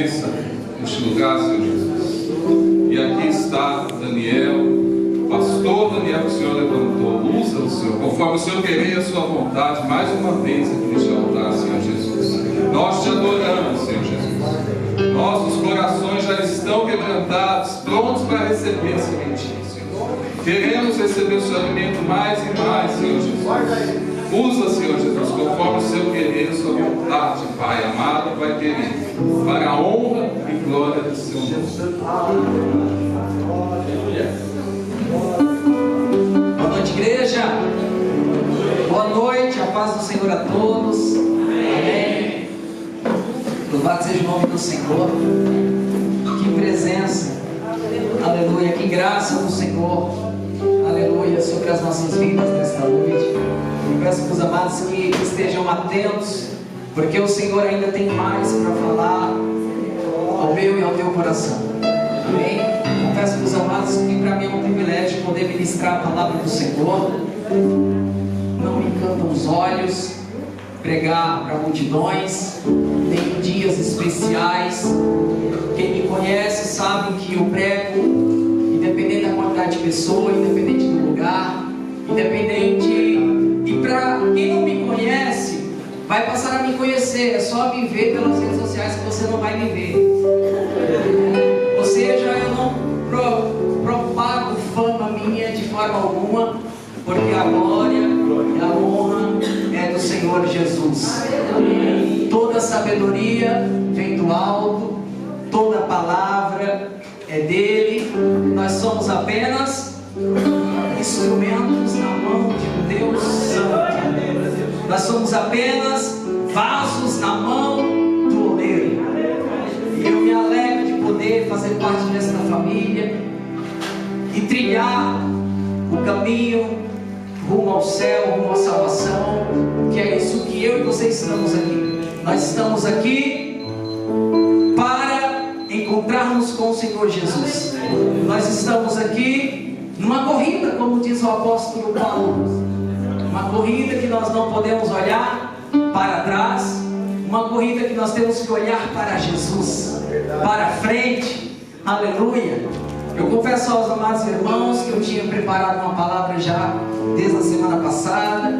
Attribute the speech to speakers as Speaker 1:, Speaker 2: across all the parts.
Speaker 1: presença neste lugar, Senhor Jesus. E aqui está Daniel, pastor Daniel, que o Senhor levantou. Usa-o, Senhor, conforme o Senhor querer a sua vontade, mais uma vez aqui neste altar, Senhor Jesus. Nós te adoramos, Senhor Jesus. Nossos corações já estão quebrantados, prontos para receber a sementinha, Senhor. Queremos receber o seu alimento mais e mais, Senhor Jesus. Usa, Senhor Jesus, conforme o seu querer, a sua vontade, Pai amado, Pai querido, para a honra e glória do seu nome.
Speaker 2: Boa noite, igreja. Boa noite, a paz do Senhor a todos. Amém. Louvado seja o nome do Senhor. Que presença, aleluia, que graça do Senhor, aleluia, sobre as nossas vidas nesta noite. Eu peço para os amados que estejam atentos, porque o Senhor ainda tem mais para falar ao meu e ao teu coração. Amém? Confesso para os amados que para mim é um privilégio poder ministrar a palavra do Senhor. Não me encantam os olhos pregar para multidões, nem em dias especiais. Quem me conhece sabe que eu prego independente da quantidade de pessoa, independente do lugar, independente. E para quem não me conhece, vai passar a me conhecer. É só me ver pelas redes sociais que você não vai me ver. Ou seja, eu não propago fama minha de forma alguma, porque a glória e a honra é do Senhor Jesus. Toda sabedoria vem do alto, toda palavra é dele. Nós somos apenas instrumentos na mão de um Deus santo. Nós somos apenas vasos na mão do oleiro. E eu me alegro de poder fazer parte desta família e trilhar o caminho rumo ao céu, rumo à salvação, que é isso que eu e você estamos aqui. Nós estamos aqui para encontrarmos com o Senhor Jesus. Nós estamos aqui numa corrida, como diz o apóstolo Paulo, uma corrida que nós não podemos olhar para trás, uma corrida que nós temos que olhar para Jesus, para frente. Aleluia. Eu confesso aos amados irmãos que eu tinha preparado uma palavra já desde a semana passada,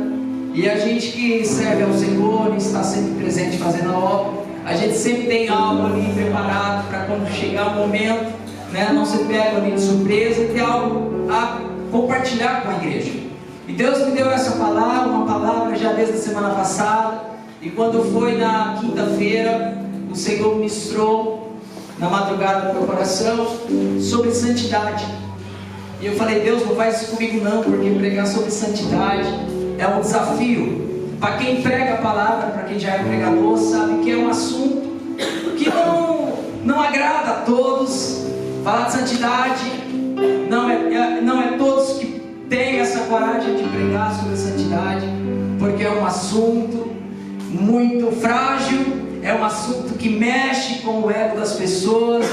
Speaker 2: e a gente que serve ao Senhor e está sempre presente fazendo a obra, a gente sempre tem algo ali preparado para quando chegar o momento, né, não se pega ali de surpresa e ter algo a compartilhar com a igreja. E Deus me deu essa palavra, uma palavra já desde a semana passada, e quando foi na quinta-feira, o Senhor ministrou na madrugada no meu coração sobre santidade. E eu falei: Deus, não faz isso comigo não, porque pregar sobre santidade é um desafio. Para quem prega a palavra, para quem já é pregador, sabe que é um assunto que não agrada a todos. Falar de santidade não é todos que têm essa coragem de pregar sobre santidade, porque é um assunto muito frágil, é um assunto que mexe com o ego das pessoas,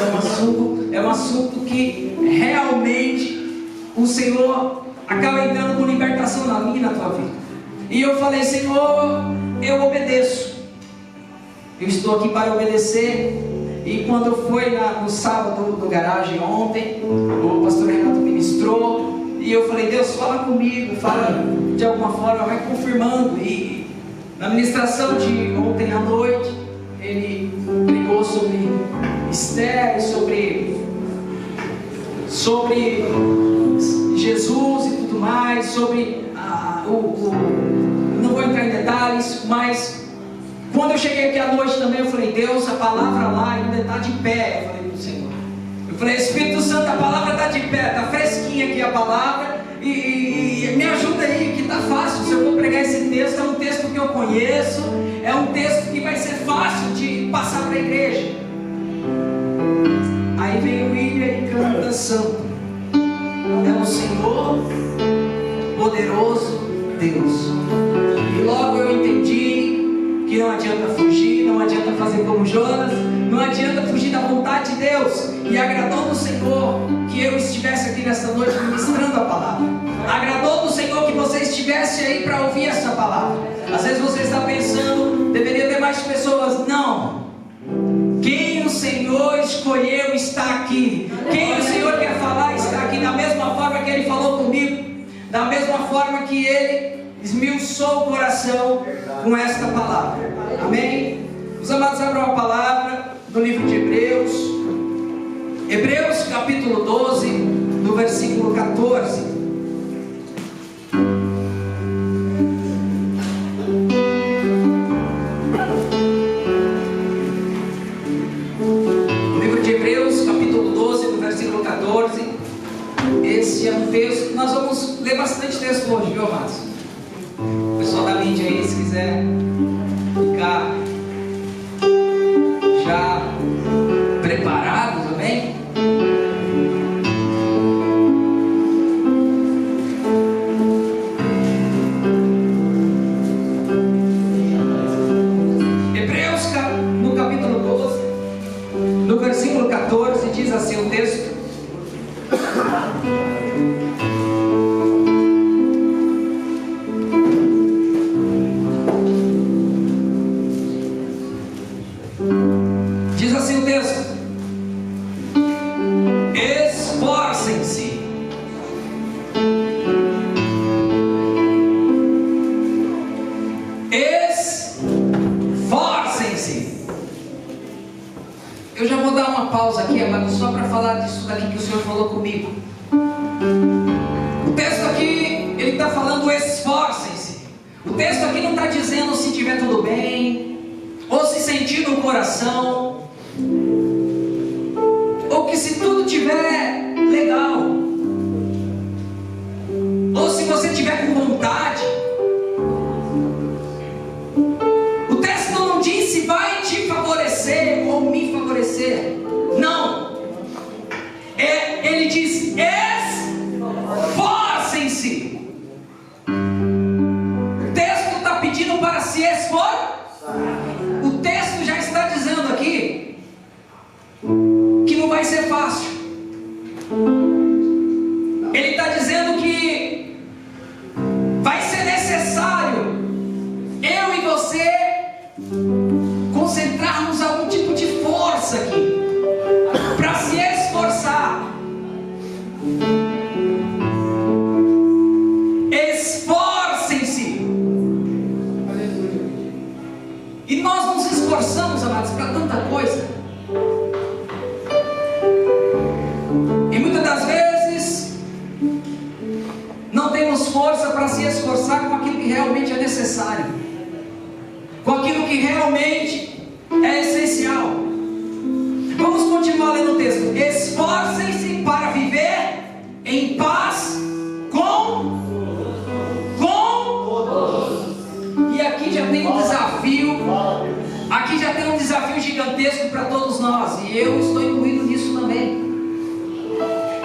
Speaker 2: é um assunto que realmente o Senhor acaba entrando com libertação na minha e na tua vida. E eu falei: Senhor, eu obedeço, eu estou aqui para obedecer. E quando foi no sábado do garagem ontem, o pastor Renato ministrou, e eu falei: Deus, fala comigo, fala de alguma forma, vai confirmando. E na ministração de ontem à noite, ele pregou sobre Esther, sobre Jesus e tudo mais, sobre não vou entrar em detalhes, mas quando eu cheguei aqui à noite também, eu falei: Deus, a palavra lá ainda está de pé. Eu falei para o Senhor, eu falei: Espírito Santo, a palavra está de pé, está fresquinha aqui a palavra, e me ajuda aí, que está fácil. Se eu vou pregar esse texto, é um texto que eu conheço, é um texto que vai ser fácil de passar para a igreja. Aí vem o William e canta: Santo é o Senhor, poderoso Deus. E logo eu entendi que não adianta fugir, não adianta fazer como Jonas, não adianta fugir da vontade de Deus. E agradou do Senhor que eu estivesse aqui nesta noite ministrando a palavra. Agradou do Senhor que você estivesse aí para ouvir essa palavra. Às vezes você está pensando: deveria ter mais pessoas. Não. Quem o Senhor escolheu está aqui. Quem o Senhor quer falar está aqui. Da mesma forma que Ele falou comigo, da mesma forma que Ele esmiuçou o coração com esta palavra. Amém? Os amados, abram a palavra do livro de Hebreus. Hebreus capítulo 12, no versículo 14. Esse é um texto que nós vamos ler bastante texto hoje, viu, amados? O pessoal da mídia aí, se quiser ficar já preparado também. Hebreus, no capítulo 12, no versículo 14, diz assim o texto: diz assim o texto: esforcem-se, esforcem-se. Eu já vou dar uma pausa aqui, amado, só para falar disso daqui que o Senhor falou comigo. O texto aqui, ele está falando esforcem-se. O texto aqui não está dizendo se estiver tudo bem, ou se sentir no coração, ou que se tudo estiver legal, ou se você estiver com vontade. O texto não diz se vai te favorecer ou me favorecer. Não. Ele diz esforcem-se. O texto está pedindo para se esforçar. O texto já está dizendo aqui que não vai ser fácil. Ele está dizendo que vai ser necessário eu e você concentrarmos algum tipo de força aqui para se esforçar. Esforcem-se. E nós nos esforçamos, amados, para tanta coisa. E muitas das vezes não temos força para se esforçar com aquilo que realmente é necessário, com aquilo que realmente é essencial. Vamos continuar lendo o texto. Esforcem-se para viver em paz com e aqui já tem um desafio. Aqui já tem um desafio gigantesco para todos nós, e eu estou incluído nisso também.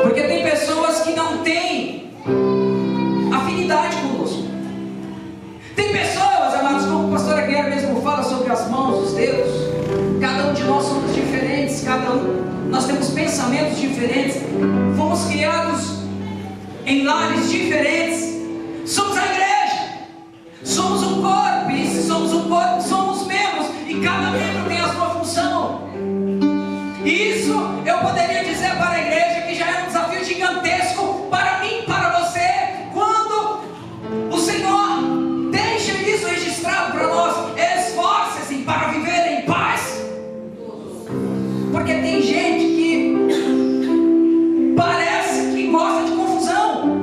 Speaker 2: Porque tem pessoas que não têm afinidade conosco. Tem pessoas, amados, como a pastora Guerra mesmo fala sobre as mãos, os dedos. Cada um de nós somos diferentes, nós temos pensamentos diferentes, fomos criados em lares diferentes. Somos a igreja, somos um corpo, e se somos um corpo, somos membros, e cada membro tem a sua função. E isso eu poderia dizer para a igreja que já é um desafio gigantesco para mim, para você, quando o Senhor deixa isso registrado para nós. Esforce-se para viver em paz. Porque tem gente que parece que gosta de confusão,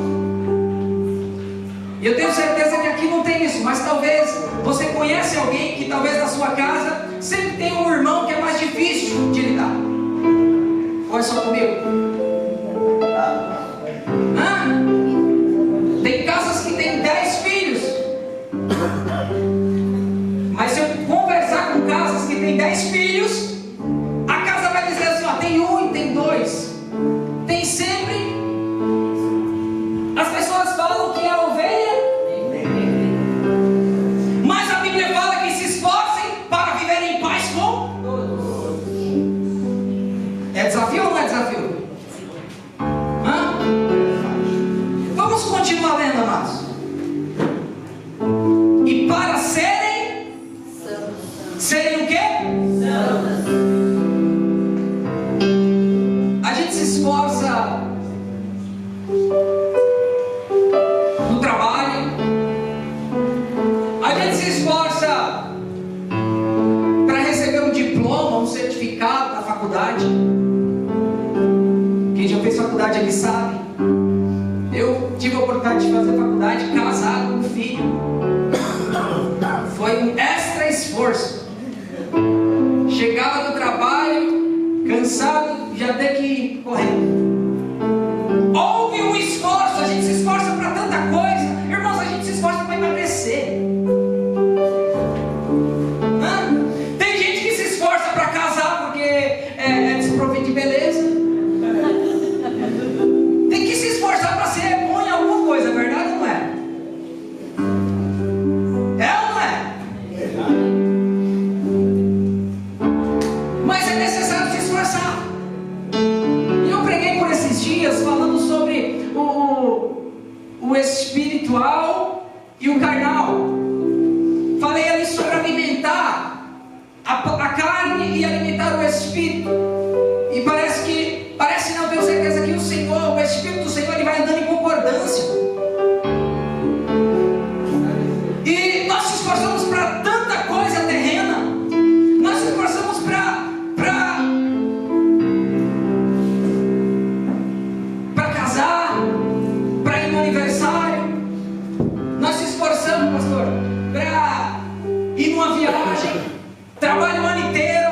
Speaker 2: e eu tenho certeza que aqui não tem isso, mas talvez você conhece alguém que talvez na sua casa sempre tem um irmão que é mais difícil de lidar. Olha só comigo. Tem casas que tem 10 filhos, mas se eu conversar com casas que tem 10 filhos, a casa vai dizer assim, ó, tem um e tem dois. Tem sempre. As pessoas falam que é a ovelha, mas a Bíblia fala que se esforcem para viver em paz com todos. É desafio ou não é desafio? Vamos continuar lendo, amados. E para serem o quê? cansado, já tem que ir correndo. Houve um esforço, a gente se esforça para tanta coisa. Irmãos, a gente se esforça para emagrecer. Tem gente que se esforça para casar porque é desprovido de beleza. Tem que se esforçar para ser bom em alguma coisa, é verdade ou não é? É ou não é? Mas é necessário se esforçar. E eu preguei por esses dias falando sobre o espiritual e o carnal. Falei ali sobre alimentar a carne e alimentar o espírito. E parece não, tenho certeza que o Espírito do Senhor, ele vai andando em concordância. E nós se esforçamos para tanta coisa terrena. Nós se esforçamos para casar, para ir no aniversário. Nós se esforçamos, pastor, para ir numa viagem. Trabalho o ano inteiro,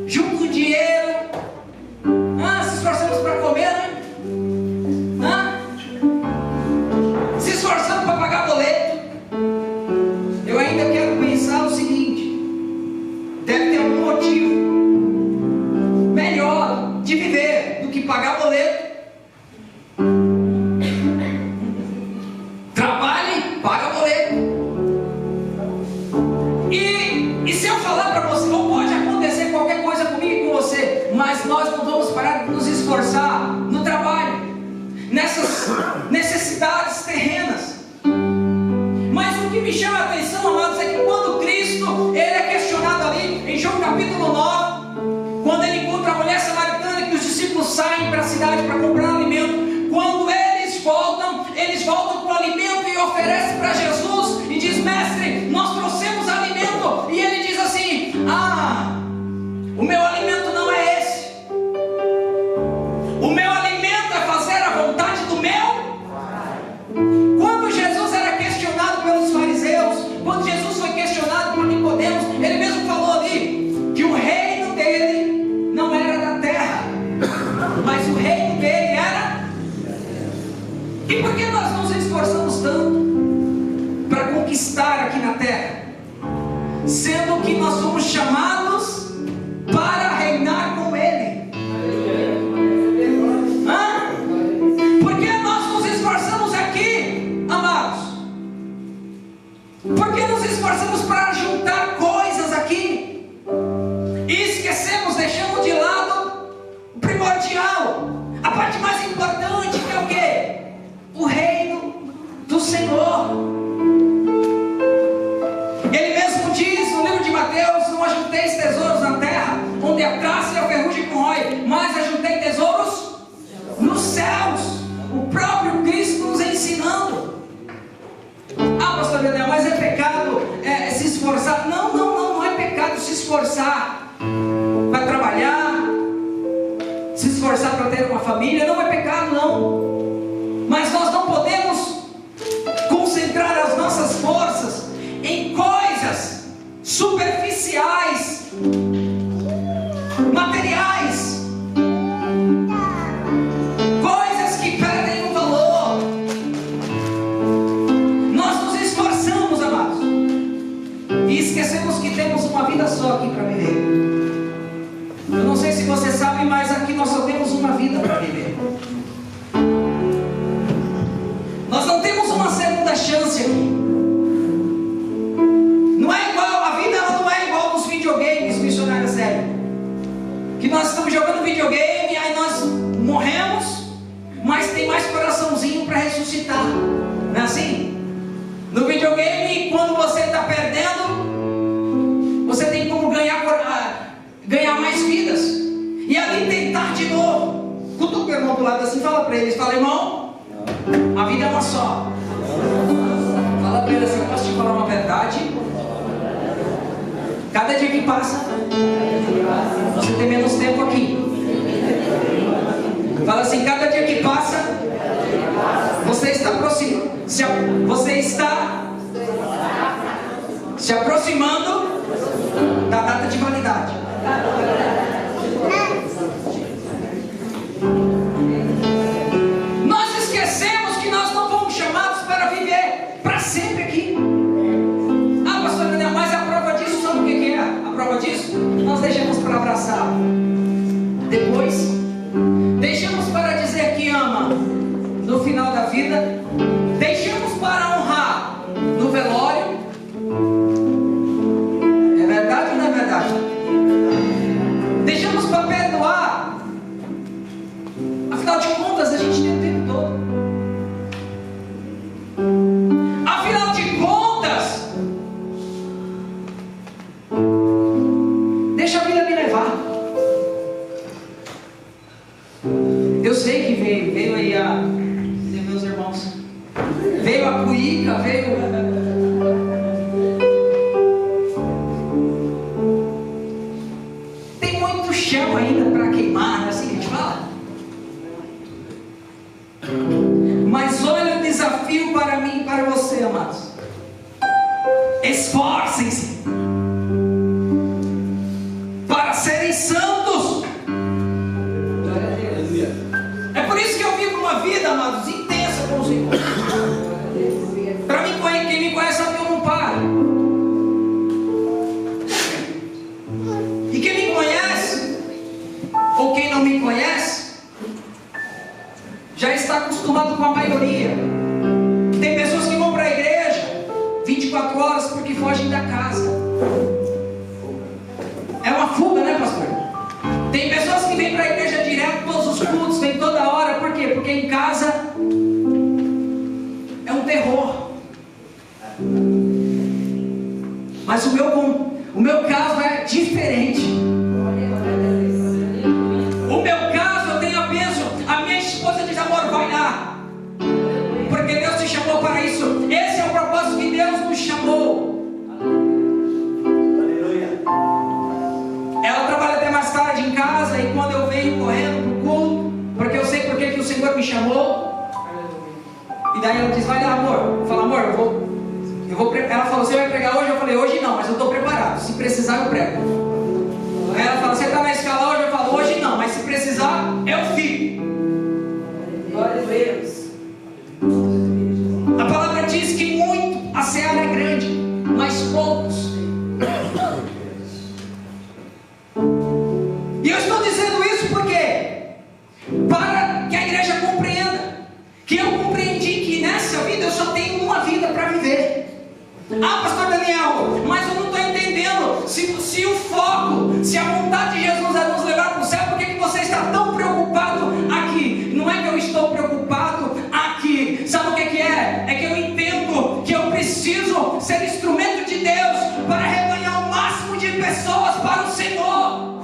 Speaker 2: junto dinheiro. Se esforçamos para comer, né? Se esforçamos para pagar boleto. Eu ainda quero pensar o seguinte: deve ter algum motivo melhor de viver do que pagar boleto. Trabalhe, paga boleto. E se eu falar para você, ou pode acontecer qualquer coisa comigo e com você, mas nós não vamos parar de nos esforçar no trabalho, nessas necessidades terrenas. Mas o que me chama a atenção, amados, é que quando Cristo, ele é questionado ali em João capítulo 9, quando ele encontra a mulher samaritana, que os discípulos saem para a cidade para comprar alimento. Quando eles voltam com o alimento e oferecem para Jesus e diz: mestre, nós trouxemos alimento. E ele diz assim: o meu alimento não é esse. O meu alimento é fazer a vontade do meu. Quando Jesus era questionado pelos fariseus, quando Jesus foi questionado por Nicodemos, ele mesmo falou ali que o reino dele não era da terra, mas o reino dele era. E por que nós nos esforçamos tanto para conquistar aqui na terra, sendo que nós somos chamados para reinar com Ele? Por que nós nos esforçamos aqui, amados? Por que nos esforçamos para juntar coisas aqui e esquecemos, deixamos de lado o primordial, a parte mais importante, que é o quê? O reino do Senhor. Ele mesmo diz no livro de Mateus: não ajunteis tesouros na terra, onde a traça e a ferrugem corrói, mas ajuntei tesouros nos céus. O próprio Cristo nos ensinando. Pastor Daniel, mas é pecado se esforçar? Não é pecado se esforçar para trabalhar, se esforçar para ter uma família. Não é pecado, não. Mas nós não podemos concentrar as nossas forças em coisas superficiais, materiais, coisas que perdem o valor. Nós nos esforçamos, amados, e esquecemos que temos uma vida só aqui para viver. Eu não sei se você sabe, mas aqui nós só temos uma vida para viver. Nós não temos uma segunda chance aqui. Não é igual, a vida ela não é igual nos videogames, missionário sério. Que nós estamos jogando videogame, aí nós morremos, mas tem mais coraçãozinho para ressuscitar. Não é assim? No videogame, quando você está perdendo, você tem como ganhar mais vidas. E ali tentar de novo. Cutuca o irmão do lado assim, fala para eles, fala: irmão, a vida é uma só. Fala para ele assim: eu posso te falar uma verdade? Cada dia que passa, você tem menos tempo aqui. Fala assim: cada dia que passa, você está se aproximando da data de validade. vida veio. Tem muito chão ainda para queimar, não é assim que a gente fala? Mas olha o desafio para mim e para você, amados. Esforcem-se para serem santos. É por isso que eu vivo uma vida, amados, intensa com o Senhor. Para mim, quem me conhece sabe que eu não paro. E quem me conhece, ou quem não me conhece, já está acostumado com a maioria. Tem pessoas que vão para a igreja 24 horas porque fogem da casa. É uma fuga, né, pastor? Tem pessoas que vêm para a igreja direto, todos os cultos, vêm toda hora. Por quê? Porque em casa é um terror. Mas o meu caso é diferente. O meu caso, eu tenho a bênção. A minha esposa diz: amor, vai lá, porque Deus te chamou para isso. Esse é o propósito que Deus nos chamou. Ela trabalha até mais tarde em casa, e quando eu venho correndo para o culto, porque eu sei porque que o Senhor me chamou. E daí ela diz: vai lá, amor. Eu falo: amor, eu vou. Ela falou: você vai pregar hoje? Eu falei: hoje não, mas eu estou preparado. Se precisar, eu prego. Aí ela fala: você está na escala hoje? Eu falo: hoje não, mas se precisar, eu fico. Glória a Deus. A palavra diz que muito, a seara é grande, mas poucos. E eu estou dizendo isso porque, para que a igreja compreenda, que eu compreendi que nessa vida eu só tenho uma vida para viver. Ah, pastor Daniel, mas eu não estou entendendo. Se o foco, se a vontade de Jesus é nos levar para o céu, por que você está tão preocupado aqui? Não é que eu estou preocupado aqui. Sabe o que é? É que eu entendo que eu preciso ser instrumento de Deus para rebanhar o máximo de pessoas para o Senhor.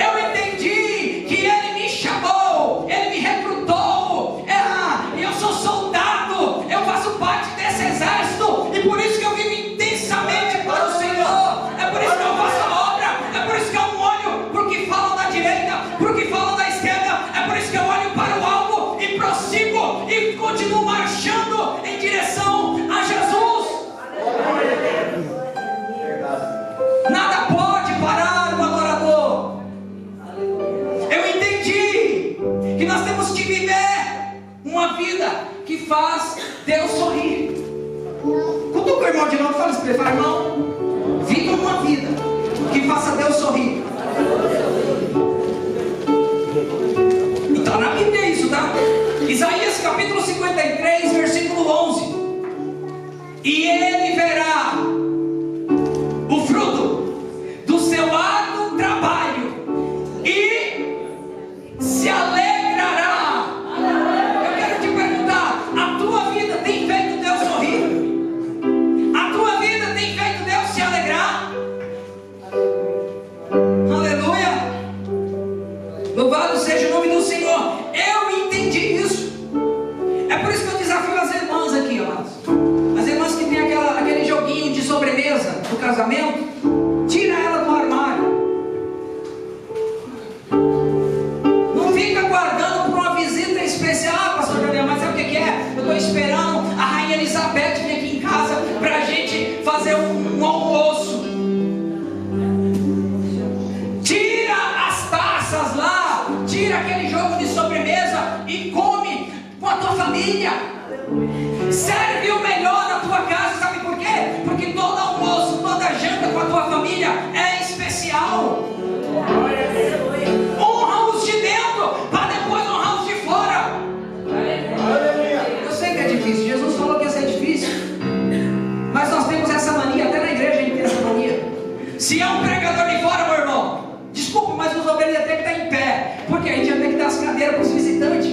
Speaker 2: Eu entendi que Ele me chamou, Ele me recrutou. Eu sou soldado, eu faço parte desse exército, e por isso que eu vivo intensamente para o Senhor. É por isso que eu faço a obra. É por isso que eu não olho para o que falam da direita, para o que falam da esquerda. É por isso que eu olho para o alvo e prossigo e continuo marchando em direção a Jesus. Nada pode parar o adorador. Eu entendi que nós temos que viver uma vida que faz Deus sorrir. Cutuca o irmão de novo, fala isso para ele: fala, irmão, viva uma vida que faça Deus sorrir. Então na Bíblia é isso, tá? Isaías capítulo 53, versículo 11. E ele verá o fruto do seu árduo trabalho e se alegrará. Eu quero te perguntar: a tua vida tem feito Deus sorrir? A tua vida tem feito Deus se alegrar? Aleluia! Louvado seja o nome do Senhor. Eu entendi isso. É por isso que eu desafio as irmãs aqui, amados. As irmãs que tem aquele joguinho de sobremesa do casamento, tira ela do armário. Não fica guardando para uma visita especial. Ah, pastor Daniel, mas sabe o que é? Eu estou esperando a rainha Elizabeth vir aqui em casa para a gente fazer um almoço. Tira as taças lá, tira aquele jogo de sobremesa e come com a tua família. Serve o melhor na tua casa. Sabe por quê? Porque todo almoço, toda janta com a tua família é especial. Honra os de dentro para depois honrar os de fora. Eu sei que é difícil. Jesus falou que ia ser difícil, mas nós temos essa mania. Até na igreja a gente tem essa mania. Se é um pregador de fora, meu irmão, desculpa, mas os obreiros iam ter que estar em pé, porque a gente ia ter que dar as cadeiras para os visitantes.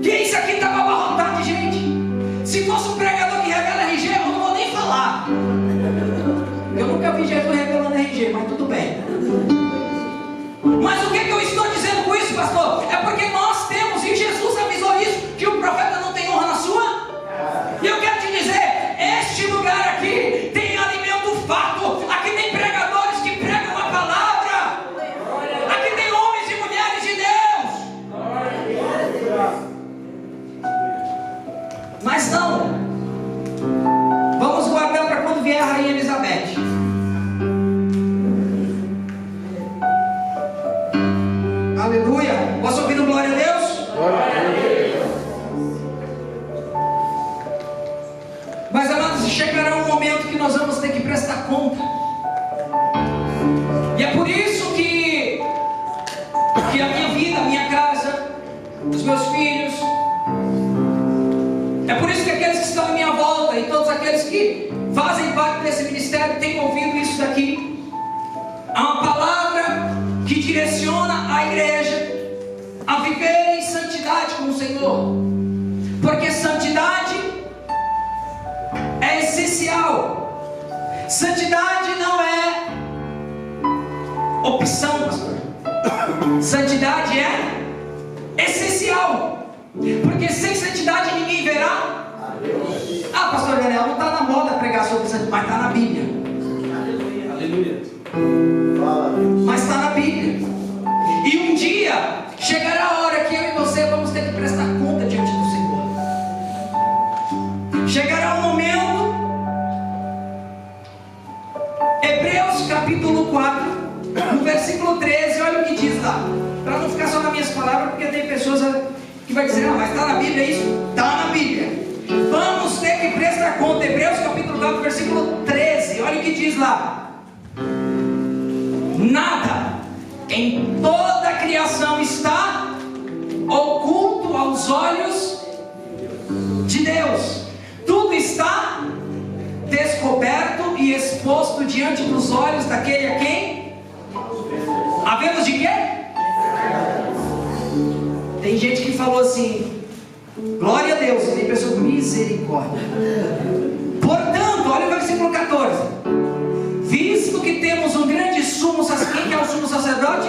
Speaker 2: Que isso aqui estava abarrotado de gente. Se fosse um pregador que revela RG, eu não vou nem falar. Eu nunca vi Jesus revelando RG, mas tudo bem. Mas o que eu estou dizendo com isso, pastor? É porque nós temos, e Jesus avisou isso, que o profeta não tem honra na sua. E eu quero chegará um momento que nós vamos ter que prestar conta. E é por isso que a minha vida, a minha casa, os meus filhos, é por isso que aqueles que estão à minha volta e todos aqueles que fazem parte desse ministério têm ouvido isso daqui. Há uma palavra que direciona a igreja a viver em santidade com o Senhor, porque santidade é essencial. Santidade não é opção, pastor. Santidade é essencial, porque sem santidade ninguém verá. Ah, pastor Daniel, não está na moda pregar sobre santidade, mas está na Bíblia.
Speaker 3: Aleluia.
Speaker 2: Mas está na Bíblia. E um dia chegará a hora que eu e você vamos ter que prestar conta diante do Senhor. Chegará um momento, Hebreus capítulo 4, no versículo 13, olha o que diz lá. Para não ficar só nas minhas palavras, porque tem pessoas que vai dizer, mas está na Bíblia isso? Está na Bíblia. Vamos ter que prestar conta. Hebreus capítulo 4, versículo 13, olha o que diz lá. Nada em toda a criação está oculto aos olhos de Deus. Tudo está descoberto e exposto diante dos olhos daquele a quem havemos de quê? Tem gente que falou assim, glória a Deus, e tem pessoa com misericórdia. Portanto, olha o versículo 14. Visto que temos um grande sumo sacerdote, quem que é o sumo sacerdote?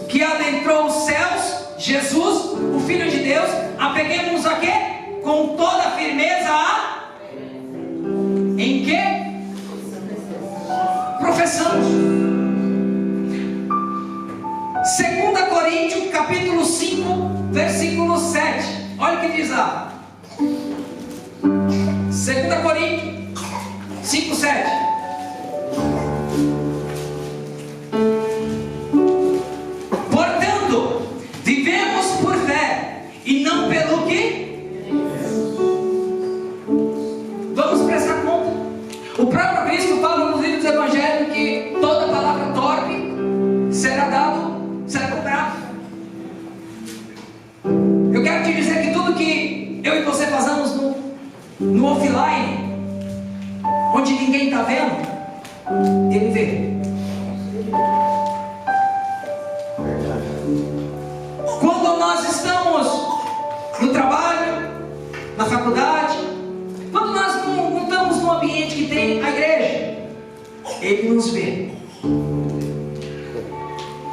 Speaker 2: Que adentrou os céus, Jesus, o Filho de Deus, apeguemos-nos a quê? Com toda a firmeza a... Em quê? Professamos. 2 Coríntios capítulo 5, versículo 7. Olha o que diz lá. 2 Coríntios 5, 7. Portanto, vivemos por fé e não pelo que? Vamos prestar conta. O próprio Cristo fala nos livros do Evangelho que toda palavra torpe será cobrado. Eu quero te dizer que tudo que eu e você fazemos no offline, onde ninguém está vendo, Ele vê. Quando nós estamos no trabalho, na faculdade, quando nós não estamos num ambiente que tem a igreja, Ele nos vê.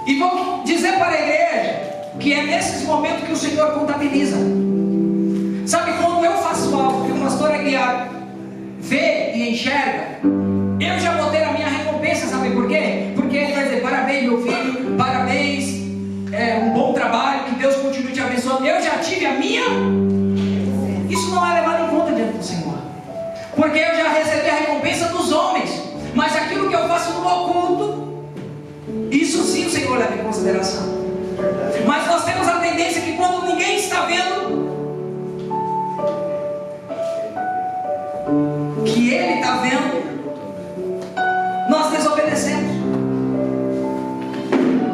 Speaker 2: E vou dizer para a igreja que é nesses momentos que o Senhor contabiliza. Sabe, quando eu faço algo que o pastor Aguiar vê e enxerga, eu já vou ter a minha recompensa. Sabe por quê? Porque ele vai dizer, parabéns meu filho, parabéns, um bom trabalho, que Deus continue te abençoando. Eu já tive a minha. Isso não é levado em conta diante do Senhor, porque eu já recebi a recompensa dos homens. Mas aquilo que eu faço no oculto, isso sim o Senhor leva em consideração. Mas nós temos a tendência que quando ninguém está vendo, que Ele está vendo, nós desobedecemos.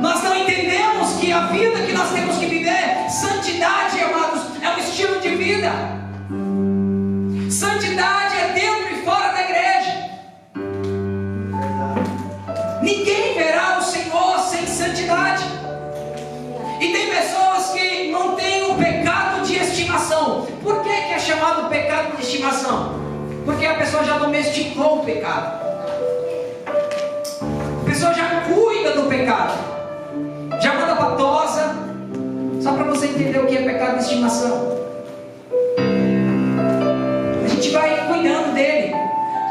Speaker 2: Nós não entendemos que a vida que nós temos que viver, santidade, amados, é um estilo de vida. Santidade é dentro e fora da igreja. Ninguém verá o Senhor sem santidade. E tem pessoas que não têm o pecado de estimação. Por que é chamado pecado de estimação? Porque a pessoa já domesticou o pecado. A pessoa já cuida do pecado, já manda para tosa. Só para você entender o que é pecado de estimação. A gente vai cuidando dele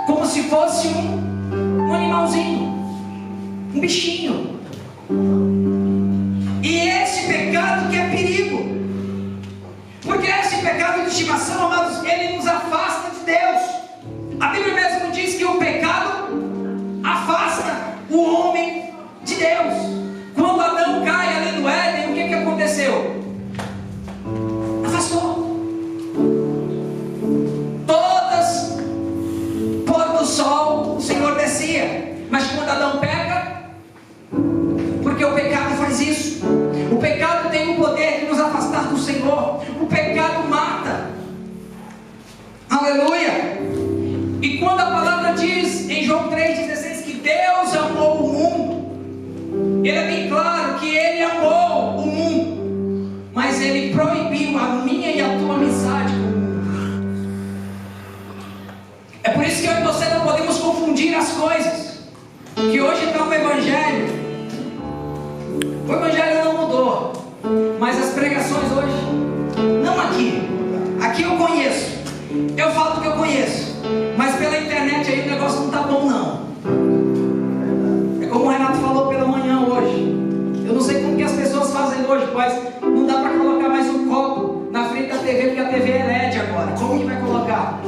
Speaker 2: como se fosse um animalzinho, um bichinho. E esse pecado que é perigo, porque esse pecado de estimação, amados, ele nos afasta de Deus. A Bíblia mesmo diz que o pecado afasta o homem de Deus. Quando Adão cai ali no Éden, o que aconteceu? Afastou. Todas confundir as coisas. Que hoje está o Evangelho. O Evangelho não mudou, mas as pregações hoje, não aqui. Aqui eu conheço. Eu falo do que eu conheço. Mas pela internet aí o negócio não está bom não. É como o Renato falou pela manhã hoje. Eu não sei como que as pessoas fazem hoje, mas não dá para colocar mais um copo na frente da TV, porque a TV é LED agora. Como que vai colocar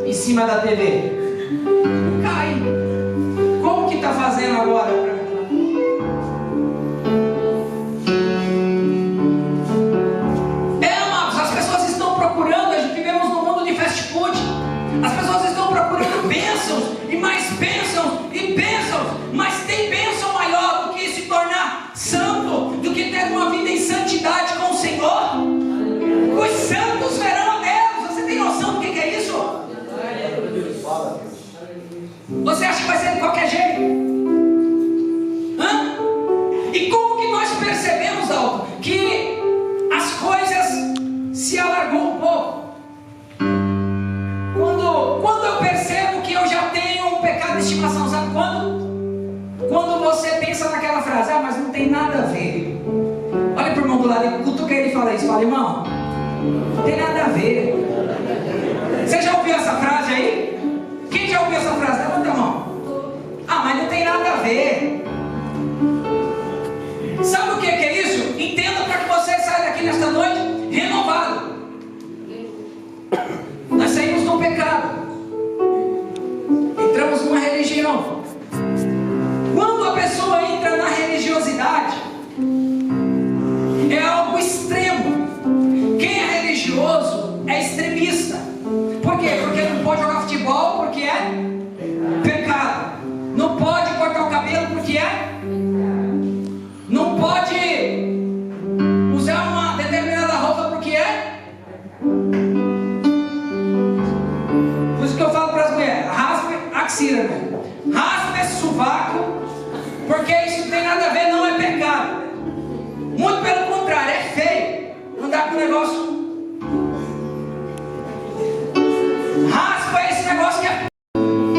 Speaker 2: em cima da TV? Não cai. Como que está fazendo agora? Amados, as pessoas estão procurando, a gente vivemos num mundo de fast food. As pessoas estão procurando bênçãos e mais bênçãos e bênçãos, mas tem bênção maior do que se tornar santo, do que ter uma vida em santidade com o Senhor. Os santos verão a Deus. Você tem noção do que é isso? Você acha que vai ser de qualquer jeito? Hã? E como que nós percebemos, Aldo, que as coisas se alargou um pouco? Quando eu percebo que eu já tenho um pecado de estimação, sabe quando? Quando você pensa naquela frase, mas não tem nada a ver. Olha para o irmão do lado, cutuca ele e fala isso. Fala, irmão, não tem nada a ver. Você já ouviu essa frase aí? Quem já ouviu essa frase? Levanta a mão. Mas não tem nada a ver. Sabe o que é isso? Entenda para que você saia daqui nesta noite renovado. Nós saímos do pecado, entramos numa religião. Quando a pessoa entra na religiosidade, é algo extremo. Quem é religioso é extremista. Por quê? Porque não pode jogar futebol porque é pecado. Não pode cortar o cabelo porque é. Não pode usar uma determinada roupa porque é. Por isso que eu falo para as mulheres: raspe a axila, né? Raspe esse sovaco, porque isso não tem nada a ver, não é pecado. Muito pelo contrário, é feio andar com o negócio. Raspa esse negócio que é.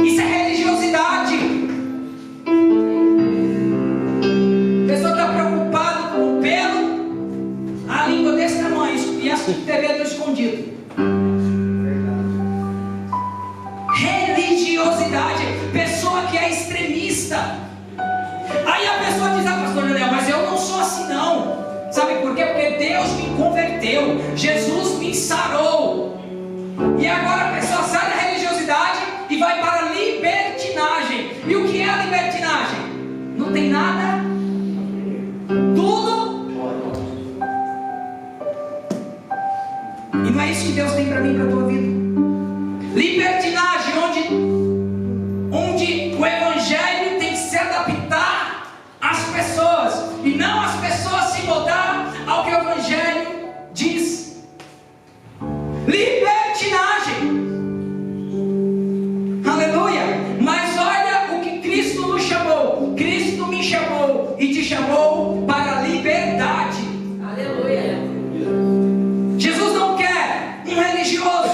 Speaker 2: Isso é religiosidade. A pessoa está preocupada com o pelo, a língua desse tamanho, e assiste TV do escondido. Religiosidade, pessoa que é extremista. Aí a pessoa diz: pastor Daniel, mas eu não sou assim não. Sabe por quê? Porque Deus me converteu, Jesus me sarou. E agora a pessoa sai da religiosidade e vai para a libertinagem. E o que é a libertinagem? Não tem nada, tudo. E não é isso que Deus tem para mim e para a tua vida. Libertinagem, onde o Evangelho tem que se adaptar às pessoas, e não as pessoas se moldar ao que o Evangelho diz. Libertinagem. Aleluia. Mas olha o que Cristo nos chamou. Cristo me chamou e te chamou para a liberdade. Aleluia. Jesus não quer um religioso.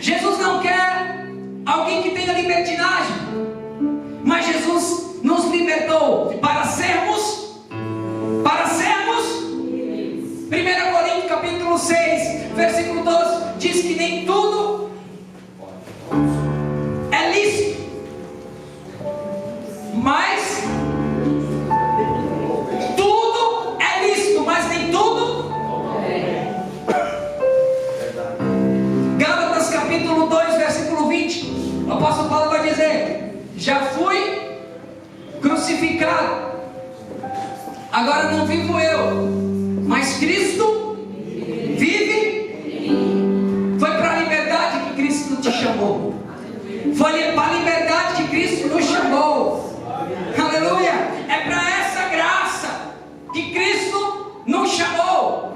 Speaker 2: Jesus não quer alguém que tenha libertinagem. Mas Jesus nos libertou para sermos 1 Coríntios capítulo 6, versículo 12, diz que nem tudo é lícito, mas tudo é lícito, mas nem tudo. Gálatas capítulo 2, versículo 20, o apóstolo Paulo vai dizer: já fui crucificado, agora não vivo eu, mas Cristo vive. Foi para a liberdade que Cristo te chamou. Foi para a liberdade que Cristo nos chamou. Aleluia. É para essa graça que Cristo nos chamou.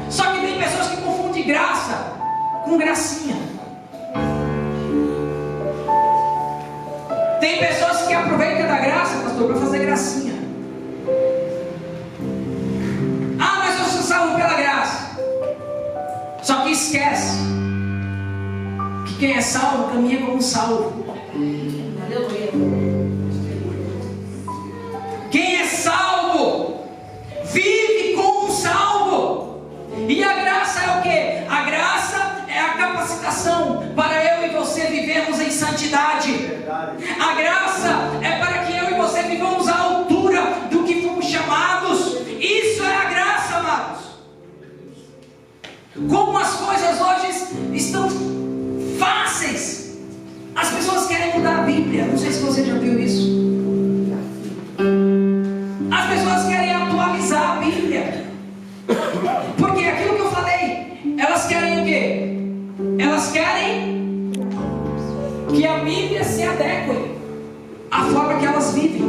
Speaker 2: Só que tem pessoas que confundem graça com gracinha. Tem pessoas que aproveitam da graça, pastor, para fazer gracinha. Mas eu sou salvo pela graça. Só que esquece que quem é salvo caminha como salvo. Quem é salvo vive como um salvo. E a graça é o quê? A graça é a capacitação para eu e você vivermos em santidade. A graça é para que eu e você vivamos à altura do que fomos chamados. Isso é a graça, amados. Como as coisas hoje estão fáceis. As pessoas querem mudar a Bíblia. Não sei se você já viu isso. As pessoas querem atualizar a Bíblia. Porque aquilo que eu falei, elas querem o quê? Elas querem que a Bíblia se adeque à forma que elas vivem.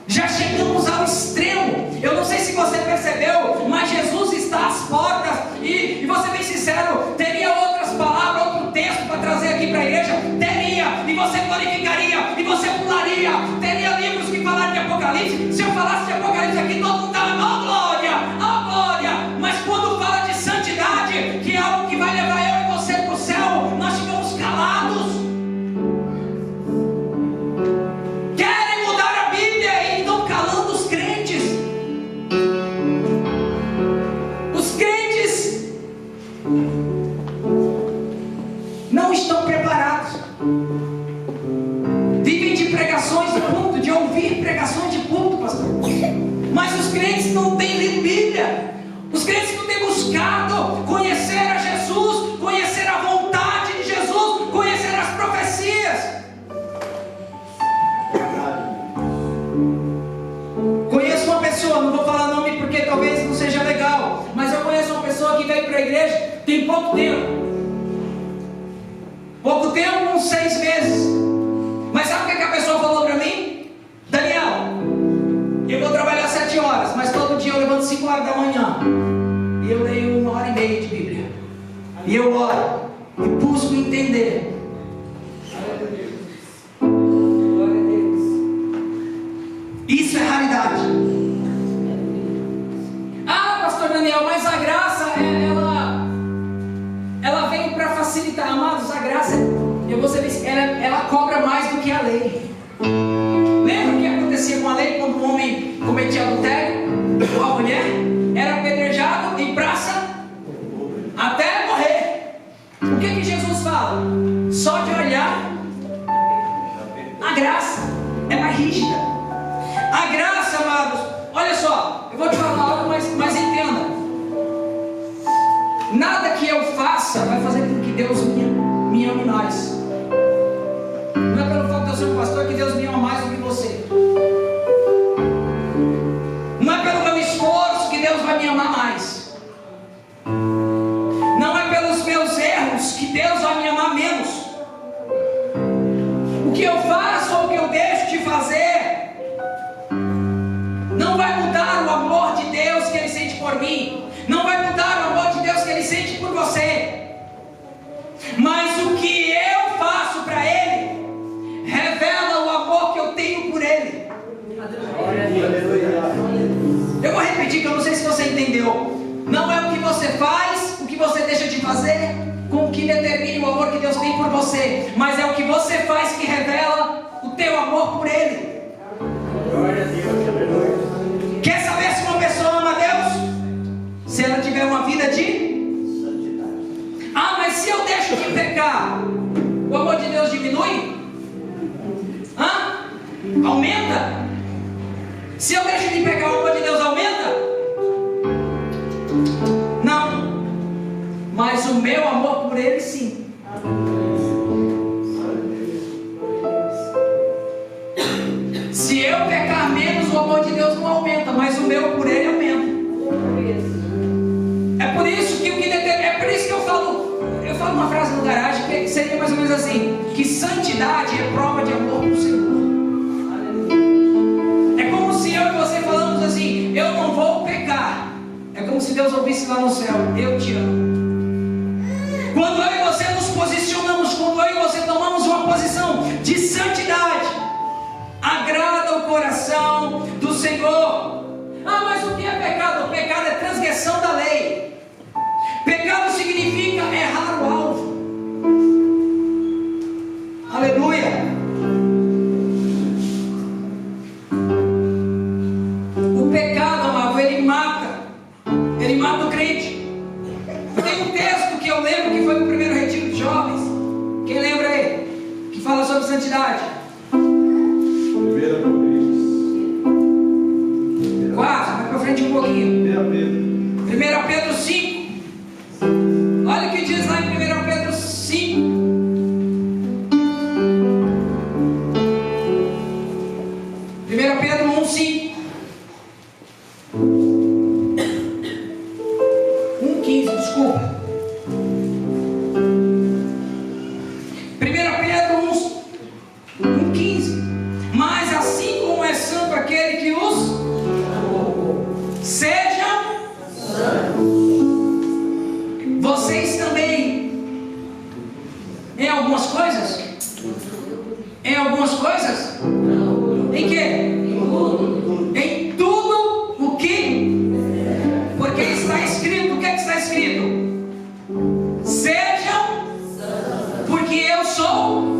Speaker 2: Já chegamos ao extremo. Eu não sei se você percebeu, mas Jesus está às portas. E você bem sincero, teria outras palavras, outro texto para trazer aqui para a igreja? Teria. E você glorificaria, e você pularia. Teria livros que falaram de Apocalipse. Se eu falasse de Apocalipse aqui, todo mundo estava, ó glória, ó glória. Mas quando fala de santidade, que é algo que vai levar eu e você para o céu, nós ficamos calados. Querem mudar a Bíblia e estão calando os crentes. Os crentes não estão preparados. Vivem de pregações de culto, de ouvir pregações de culto, pastor. Mas os crentes não têm lido Bíblia. Os crentes não têm buscado conhecer a Jesus, conhecer a vontade de Jesus, conhecer as profecias. Conheço uma pessoa, não vou falar nome porque talvez não seja legal, mas eu conheço uma pessoa que veio para a igreja tem pouco tempo. Pouco tempo, uns 6 meses. Mas sabe o que a pessoa falou para mim? Daniel, eu vou trabalhar 7 horas, mas todo dia eu levanto 5 horas da manhã e eu leio 1h30 de Bíblia. E eu oro e busco entender. Isso é raridade. Ah, pastor Daniel, mas a graça, ela veio para facilitar. Amados, a graça, eu vou dizer, ela cobra mais do que a lei. Lembra o que acontecia com a lei quando o homem cometia adultério? Ou a mulher era apedrejado em praça até morrer. O que Jesus fala? Só de olhar, a graça é mais rígida. A graça, amados, olha só, eu vou te falar algo, mas entenda. Nada que eu faça vai fazer com que Deus me ame mais. Não é pelo fato de eu ser um pastor que Deus me ama mais do que você. Não é pelo meu esforço que Deus vai me amar mais. Não é pelos meus erros que Deus vai me amar menos. O que eu faço ou o que eu deixo de fazer não vai mudar o amor de Deus que Ele sente por mim. Não vai mudar o amor de Deus que Ele sente por você. Mas o que eu faço para Ele revela o amor que eu tenho por Ele. Eu vou repetir que eu não sei se você entendeu. Não é o que você faz, o que você deixa de fazer, com o que determina o amor que Deus tem por você, mas é o que você faz que revela o teu amor por Ele. Quer saber se uma pessoa ama Deus? Se ela tiver uma vida de... Ah, mas se eu deixo de pecar, o amor de Deus diminui? Aumenta? Se eu deixo de pecar, o amor de Deus aumenta? Não. Mas o meu amor por Ele sim. Se eu pecar menos, o amor de Deus não aumenta, mas o meu por Ele aumenta. É por isso que eu falo uma frase no garagem que seria mais ou menos assim: que santidade é prova de amor do Senhor. É como se eu e você falamos assim: eu não vou pecar. É como se Deus ouvisse lá no céu: eu te amo. Quando eu e você nos posicionamos, quando eu e você tomamos uma posição de santidade, agrada o coração do Senhor. Ah, mas o que é pecado? O pecado é transgressão da lei. Pecado significa errar o alvo. algumas coisas? Em algumas coisas? Em quê? Em tudo o que? Porque está escrito, o que é que está escrito? Sejam, porque eu sou.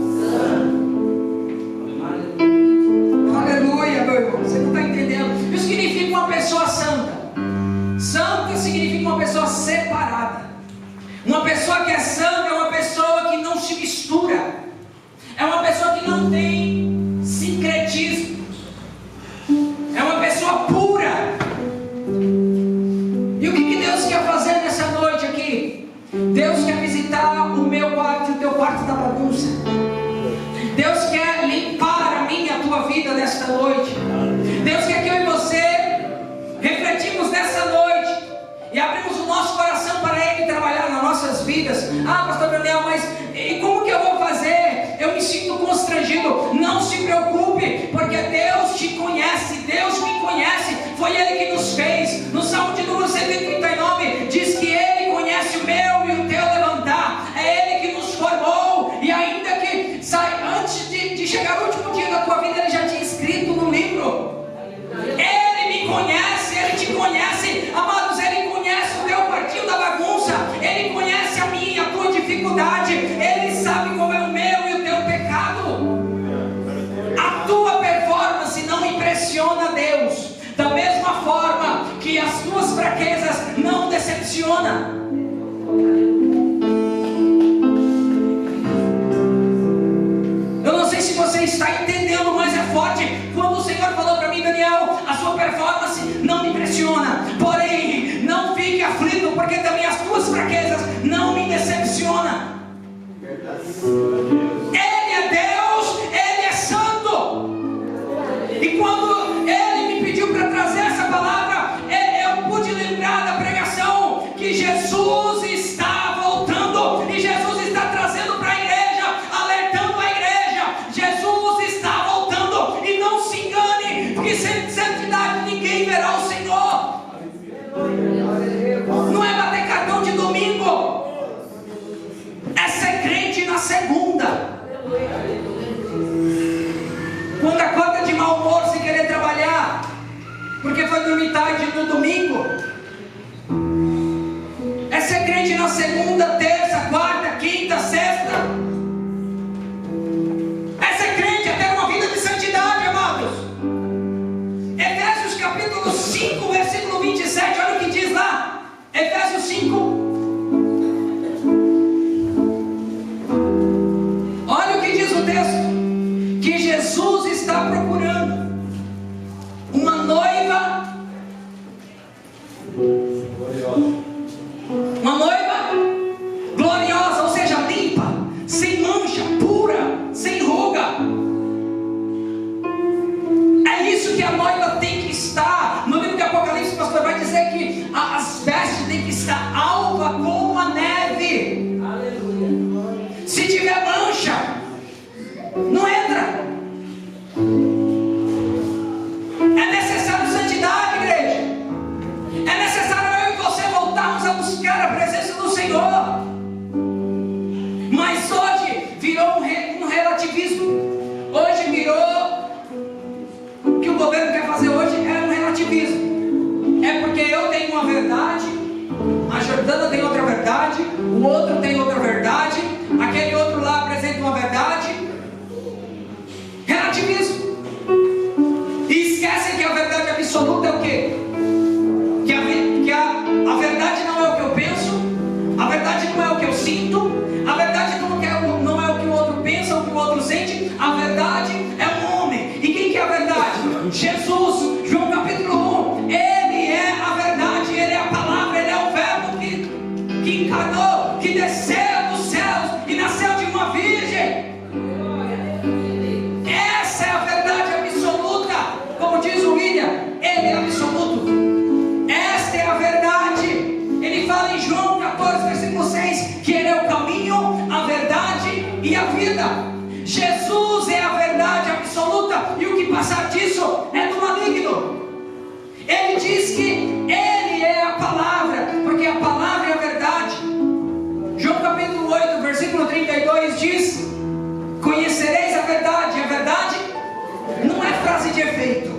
Speaker 2: Aleluia, meu irmão. Você não está entendendo. Isso significa uma pessoa santa. Santa significa uma pessoa separada. Uma pessoa que é santa é uma pessoa que não se mistura. É uma pessoa que não tem sincretismo. É uma pessoa pura. E o que Deus quer fazer nessa noite aqui? Deus quer visitar o meu quarto e o teu quarto da bagunça. Deus quer limpar a minha e a tua vida nesta noite. Deus quer que eu e você refletimos nessa noite e abrimos o nosso coração para Ele trabalhar nas nossas vidas. Ah, pastor Daniel, mas e como que eu vou fazer? Eu me sinto constrangido. Não se preocupe, porque Deus te conhece. Deus me conhece. Foi Ele que nos fez. No Salmo de número 139 diz que Ele conhece o meu e o teu levantar. É Ele que nos formou. E ainda que antes de chegar o último dia da tua vida, Ele já tinha escrito no livro. Ele me conhece, Ele te conhece. Amados, Ele conhece o teu quartinho da bagunça. Ele conhece a minha e a tua dificuldade. Ele sabe como é o meu e o teu pecado. A tua performance não impressiona Deus, da mesma forma que as tuas fraquezas não decepcionam. Eu não sei se você está entendendo, mas é forte. Quando o Senhor falou para mim, Daniel, a sua performance não me impressiona, porém não fique aflito, porque também as tuas fraquezas não me decepcionam. Ele é Deus, Ele é santo. E quando Ele me pediu para trazer essa palavra, eu pude lembrar da pregação que Jesus está voltando. E Jesus está trazendo para a igreja, alertando a igreja. Jesus está voltando. E não se engane, porque sem santidade ninguém verá o Senhor. Não é bater cartão de domingo, é ser crente na segunda. Quando acorda de mau humor sem querer trabalhar, porque foi dormir tarde no domingo, é ser crente na segunda, terça, quarta, quinta, sexta. É ser crente até uma vida de santidade, amados. Efésios capítulo 5, versículo 27, olha o que diz lá. Efésios 5. Olha o que diz o texto. Que Jesus está procurando uma noiva. Uma noiva gloriosa, ou seja, limpa, sem mancha, pura, sem ruga. É isso que a noiva tem que estar. No livro de Apocalipse, o pastor vai dizer que as vestes têm que estar alva como a neve. Aleluia. Se tiver mancha, não entra. É necessário santidade, igreja. É necessário eu e você voltarmos a buscar a presença do Senhor. Mas hoje virou um relativismo. Hoje virou. O que o governo quer fazer hoje é um relativismo. É porque eu tenho uma verdade, a Jordana tem outra verdade, o outro tem outra verdade, aquele outro lá apresenta uma verdade. Relativismo. E esquecem que a verdade absoluta é o quê? Que a verdade não é o que eu penso, a verdade não é o que eu sinto, a verdade não é o que o outro pensa, o que o outro sente. A verdade é um homem. E quem que é a verdade? Jesus. João capítulo 1. Ele é a verdade, Ele é a palavra, Ele é o verbo que encarnou, que desceu dos céus e nasceu de uma virgem. Essa é a verdade absoluta. Como diz o William, Ele é absoluto. Esta é a verdade. Ele fala em João 14, versículo 6, que Ele é o caminho, a verdade e a vida. Jesus é a verdade absoluta, e o que passar disso é do maligno. Ele diz que Ele é a palavra, porque a palavra é a verdade. João capítulo 8, versículo 32 diz conhecereis a verdade. E a verdade não é frase de efeito,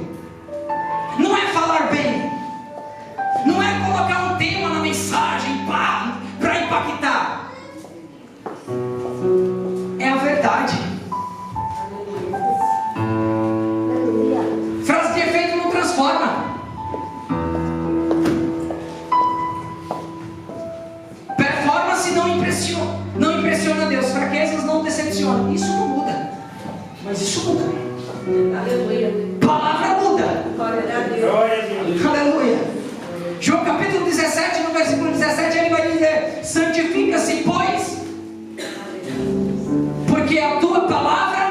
Speaker 2: não é falar bem, não é colocar um tema na mensagem para impactar. É a verdade. Frase de efeito não transforma. Performance não impressiona Deus. Fraquezas não decepcionam. Isso não muda. Mas isso muda.
Speaker 4: Aleluia.
Speaker 2: Palavra muda.
Speaker 4: Glória a Deus.
Speaker 2: Aleluia. João capítulo 17, no versículo 17, ele vai dizer: santifica-se, pois, porque a tua palavra.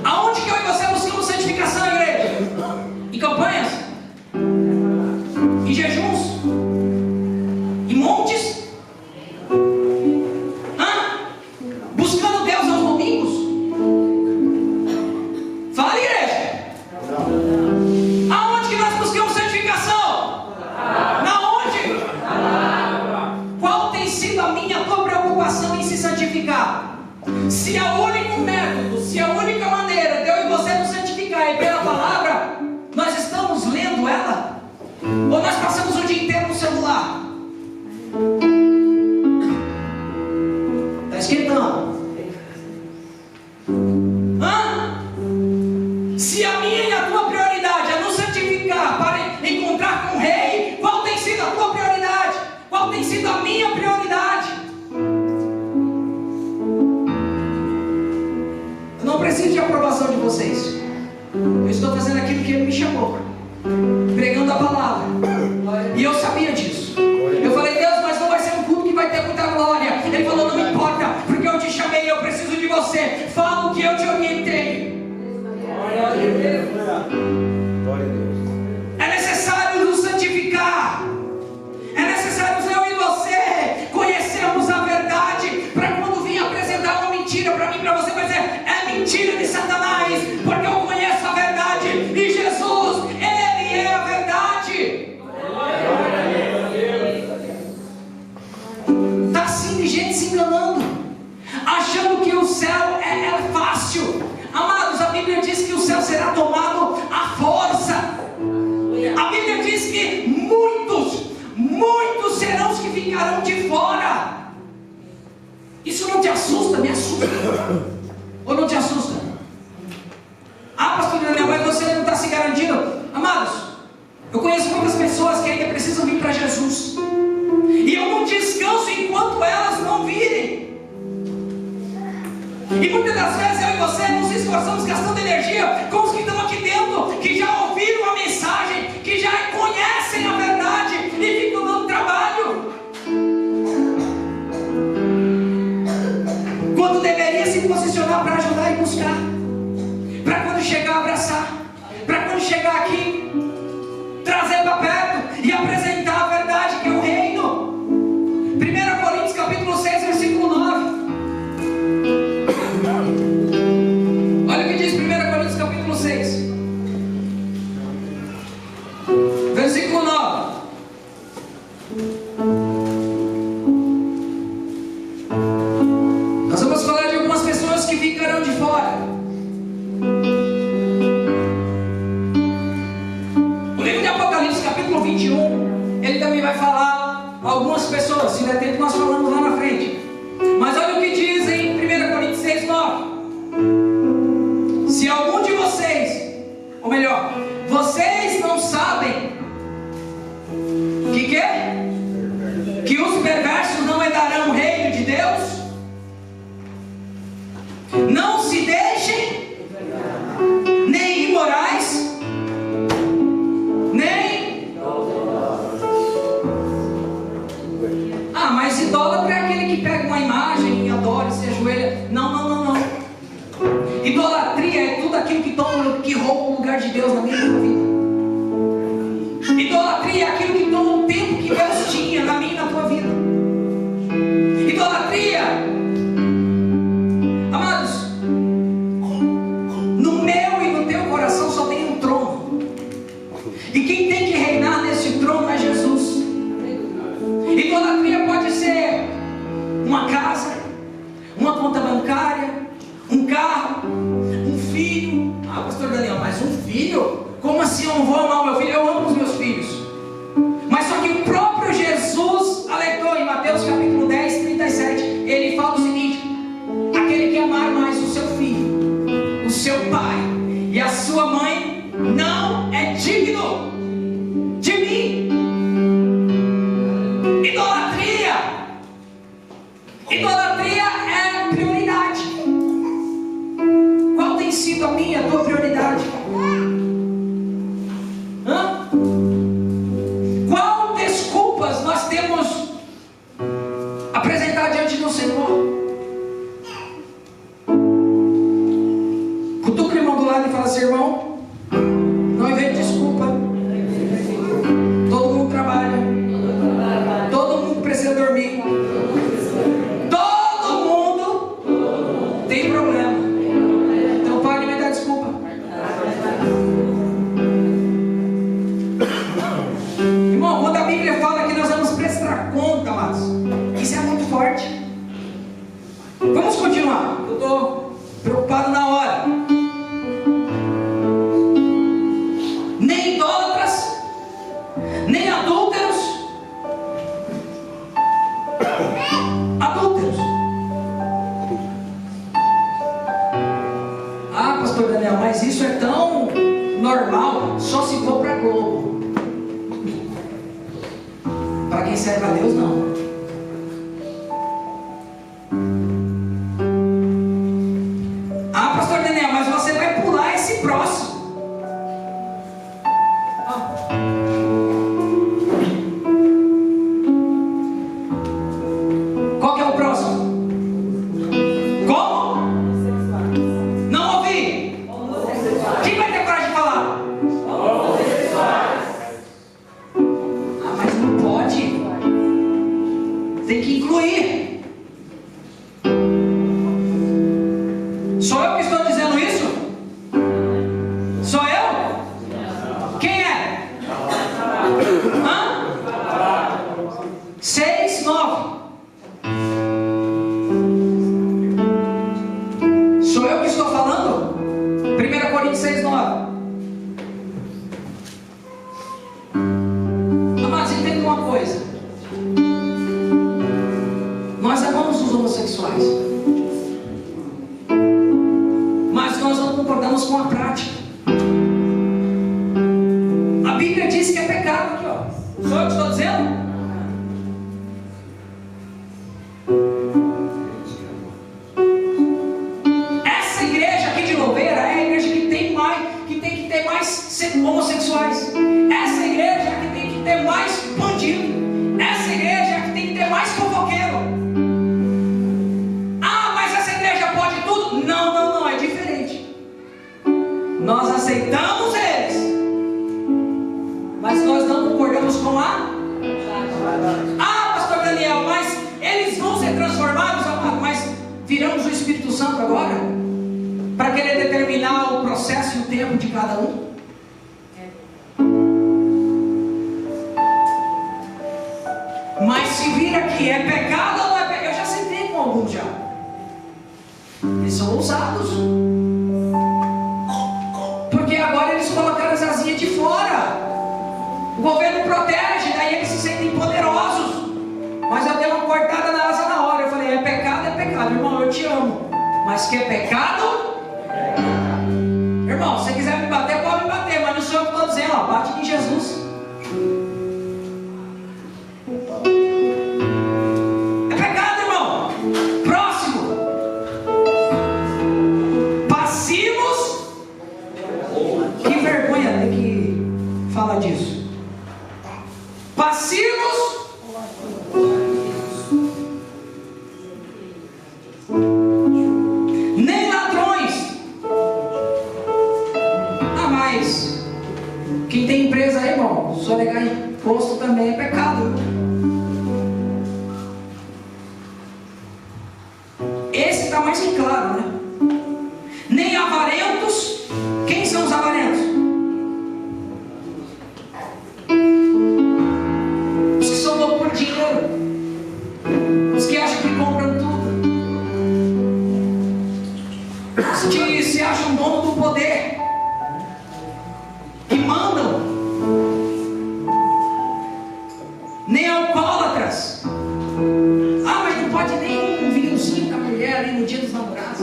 Speaker 2: Aonde que eu e você buscamos santificação, igreja? Em campanhas? Em jejuns? Em montes? Buscando Deus aos domingos? Fala, igreja. Aonde que nós buscamos santificação? Na onde? Qual tem sido a minha, a tua preocupação em se santificar? Se é o único método, se é a única maneira de eu e você nos santificar é pela palavra, nós estamos lendo ela? Ou nós passamos o dia inteiro no celular? Está esquentando? Se a minha e a tua prioridade é nos santificar para encontrar com o Rei, qual tem sido a tua prioridade? Qual tem sido a minha prioridade? Eu não preciso de aprovação de vocês. Eu estou fazendo aquilo que Ele me chamou, pregando a palavra. E eu sabia disso. Eu falei: Deus, mas não vai ser um culto que vai ter muita glória. Ele falou: não importa, porque eu te chamei e eu preciso de você. Fala o que eu te orientei.
Speaker 4: Glória a Deus.
Speaker 2: É necessário nos santificar. É necessário eu e você conhecermos a verdade, para quando vir apresentar uma mentira para mim e para você, vai dizer: é mentira de Satanás, porque eu conheço a verdade. E Jesus, Ele é a verdade. Está assim de gente se enganando, achando que o céu é fácil. Amados, a Bíblia diz que o céu será tomado à força. A Bíblia diz que muitos serão os que ficarão de fora. Isso não te assusta? Me assusta. Ou não te assusta? Pastor Daniel, mas você não está se garantindo. Amados, eu conheço muitas pessoas que ainda precisam vir para Jesus, e eu não descanso enquanto elas não virem. E muitas das vezes eu e você nos esforçamos gastando energia com os que estão aqui dentro, que já ouviram a mensagem, que já conhecem a verdade e ficam dando trabalho, quando deveria se posicionar para ajudar e buscar, para quando chegar abraçar, para quando chegar aqui trazer para perto e apresentar a verdade, que é o reino. 1 Coríntios capítulo 6, versículo 9. Olha o que diz 1 Coríntios capítulo 6, versículo 9. Nós vamos falar de algumas pessoas que ficarão de fora. O livro de Apocalipse capítulo 21, ele também vai falar algumas pessoas. Se der tempo nós falamos lá na frente. Mas olha o que diz em 1 Coríntios 6, 9. Se algum de vocês, ou melhor, vocês não sabem que os perversos não herdarão o reino de Deus, não se deixem nem imorais, nem... mas idólatra é aquele que pega uma imagem e adora e se ajoelha. Não. Idolatria é tudo aquilo que rouba o lugar de Deus na minha vida. Idolatria é aquilo que toma o tempo que Deus tinha na minha e na tua vida. Idolatria, amados, no meu e no teu coração só tem um trono, e quem tem que reinar nesse trono é Jesus. Idolatria pode ser uma casa, uma conta bancária, carro, um filho. Ah, pastor Daniel, mas um filho? Como assim eu não vou amar o meu filho? Eu amo os meus filhos. Mas só que o próprio Jesus alertou em Mateus capítulo 10, 37. Ele fala o seguinte: aquele que amar mais o seu filho, o seu pai e a sua mãe, não é digno de mim. Idolatria é prioridade. Qual tem sido a minha, a tua prioridade? Qual desculpas nós temos apresentar diante do Senhor? Cutuca o irmão do lado e fala assim: irmão, não invente desculpa. Todo mundo trabalha, todo mundo precisa dormir, todo mundo tem problema. Então pode me dar desculpa. Irmão, quando a Bíblia fala que nós vamos prestar conta, amados, isso é muito forte. Vamos continuar, eu estou preocupado na hora. Nem idólatras, nem adúlteros. Ah, pastor Daniel, mas isso é tão normal, só se for para Globo. Para quem serve a Deus, não. Ah, pastor Daniel, mas você vai pular esse próximo. Qual que é o próximo? Como? Não ouvi. Quem vai ter coragem de falar? Ah, mas não pode. Tem que incluir. Sou eu que estou dizendo isso? Sou eu? Quem é? 6, 9. Sou eu que estou falando? 1 Coríntios 6, 9. Amados, entenda uma coisa. Nós amamos os homossexuais, mas nós não concordamos com a prática. A Bíblia diz que é pecado aqui, ó. Sou eu que estou dizendo? Essa igreja aqui de Louveira é a igreja que tem que ter mais homossexuais. Essa igreja que tem que ter mais bandido. Essa igreja que tem que ter mais fofoqueiro. Ah, mas essa igreja pode tudo? Não, é diferente. Nós aceitamos eles, mas nós não concordamos com a... Ah, pastor Daniel, mas eles vão ser transformados, mas viramos o Espírito Santo agora para querer determinar o processo e o tempo de cada um? Mas se vira que é pecado ou não é pecado? Eu já sentei com alguns já. Eles são ousados, porque agora eles colocaram as asinhas de fora. O governo protege, daí eles se sentem poderosos. Mas eu dei uma cortada na asa na hora. Eu falei: é pecado, irmão, eu te amo. Mas que é pecado? Irmão, se você quiser me bater, pode me bater, mas não sou eu que estou dizendo, ó, bate em Jesus. É pecado, irmão. Próximo. Passivos. Que vergonha ter que falar disso. Passivos. Nem ladrões. Ah, mas quem tem empresa aí, irmão, só negar imposto também é pecado. Esse está mais que claro, né? Nem avarentos. Quem são os avarentos? Os que são loucos por dinheiro, os que acham que compram tudo, os se acham dono do poder, que mandam, nem alcoólatras. Ah, mas não pode nem um vinhozinho com a mulher ali no dia dos namorados.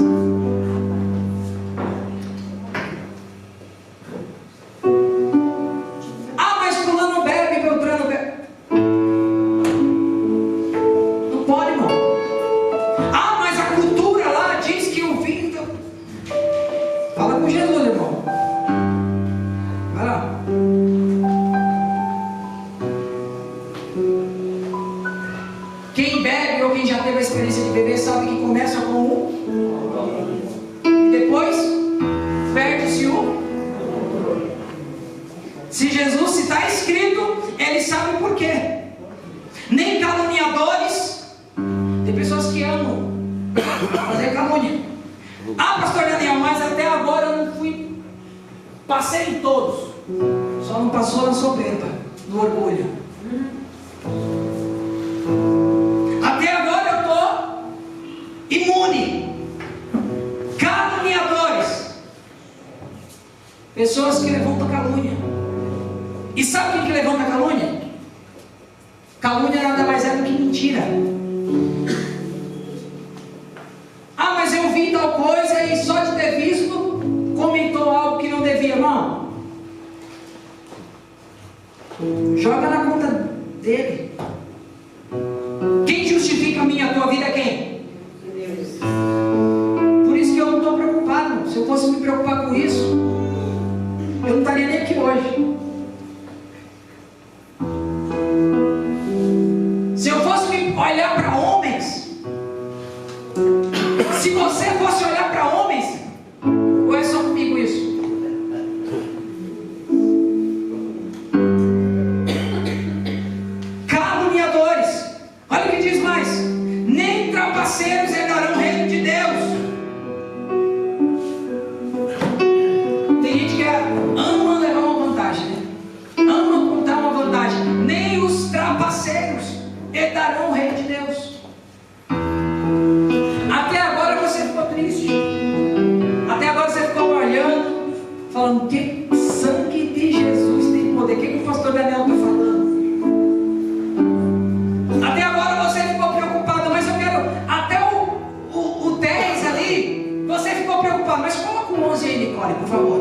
Speaker 2: Ah, mas fulano bebe, Beltrano bebe. Não pode, irmão. Ah, mas a cultura lá diz que o vinho... Fala com Jesus, irmão. Vai lá. Quem bebe ou quem já teve a experiência de beber sabe que começa com um e depois perde-se o. Se Jesus, se está escrito, ele sabe por quê. Nem caluniadores. Tem pessoas que amam fazer calúnia. Ah, pastor Daniel, mas até agora eu não fui. Passei em todos. Só não passou na soberba, no orgulho. Até agora eu estou imune. Caluniadores. Pessoas que levantam calúnia. E sabe quem que levanta calúnia? Calúnia nada mais é do que mentira. Ah, mas eu vi tal coisa e só de ter visto comentou algo que não devia. Não. Joga na conta dele. Quem justifica a minha, a tua vida é quem? Por isso que eu não estou preocupado. Se eu fosse me preocupar com isso, eu não estaria nem aqui hoje. Se eu fosse olhar para homens, se você fosse olhar para homens, ou é só comigo isso? Caluniadores. Olha o que diz mais: nem trapaceiros herdarão o reino de Deus. Tem gente que ama levar uma vantagem, né? Ama contar uma vantagem. Nem os trapaceiros herdarão o reino de Deus. Até agora você ficou triste. Até agora você ficou olhando, falando: que sangue de Jesus tem poder. O que o pastor Daniel está falando? Até agora você ficou preocupado, mas eu quero até o 10 ali. Você ficou preocupado, mas coloca o 11 aí, Nicole, por favor.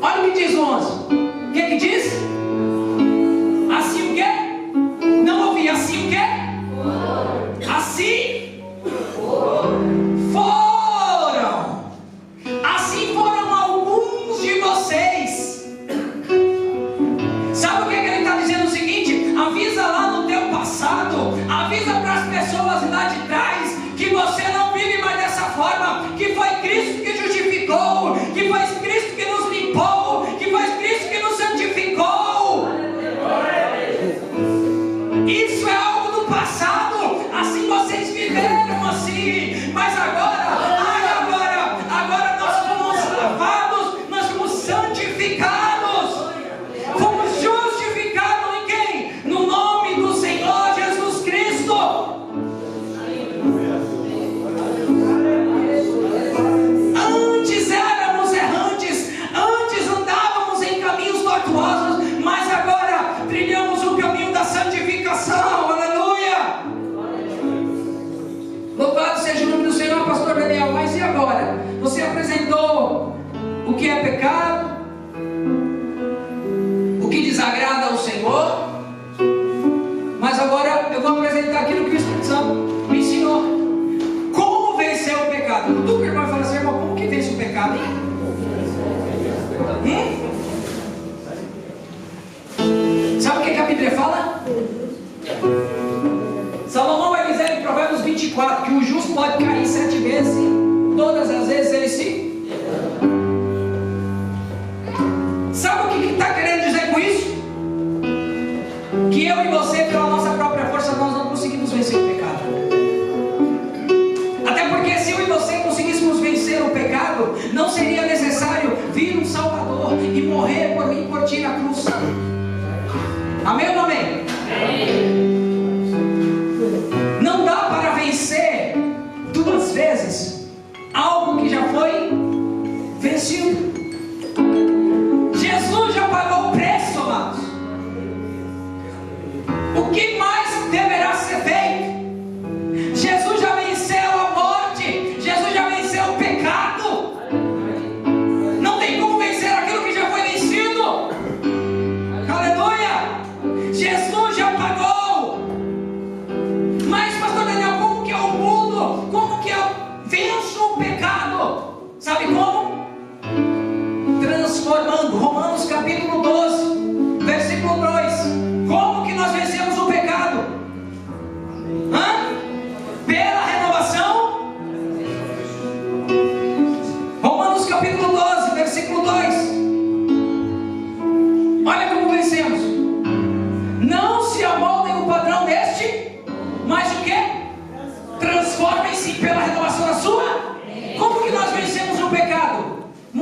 Speaker 2: Olha o que diz o 11. O que diz? Assim o quê? Não ouvi. Assim o quê? Assim foram. Assim foram alguns de vocês. Sabe o que ele está dizendo? O seguinte: avisa lá no teu passado, avisa para as pessoas lá de trás que você não vive mais dessa forma, que foi Cristo que justificou, que foi Cristo que nos limpou, que foi Cristo que nos santificou. Isso é algo do passado. Assim vocês viveram assim, mas agora nós fomos lavados, nós fomos santificados, fomos justificados em quem? No nome do Senhor Jesus Cristo. Antes éramos errantes, antes andávamos em caminhos tortuosos, mas agora trilhamos o caminho da santificação. Aleluia! Louvado seja o nome do Senhor, pastor Daniel. Mas e agora? Você apresentou o que é pecado, o que desagrada ao Senhor, mas agora eu vou apresentar aquilo que o Espírito Santo me ensinou. Como vencer o pecado? Tu que irmão fala assim: irmão, como que vence o pecado, hein? Sabe o que a Bíblia fala? Salomão vai dizer em Provérbios 24 que o justo pode cair 7 vezes e todas as vezes ele se... Sabe o que está querendo dizer com isso? Que eu e você, pela nossa própria força, nós não conseguimos vencer o pecado. Até porque se eu e você conseguíssemos vencer o pecado, não seria necessário vir um Salvador e morrer por mim e por ti na cruz. Amém ou não amém? Amém. Não dá para vencer 2 vezes algo que já foi vencido.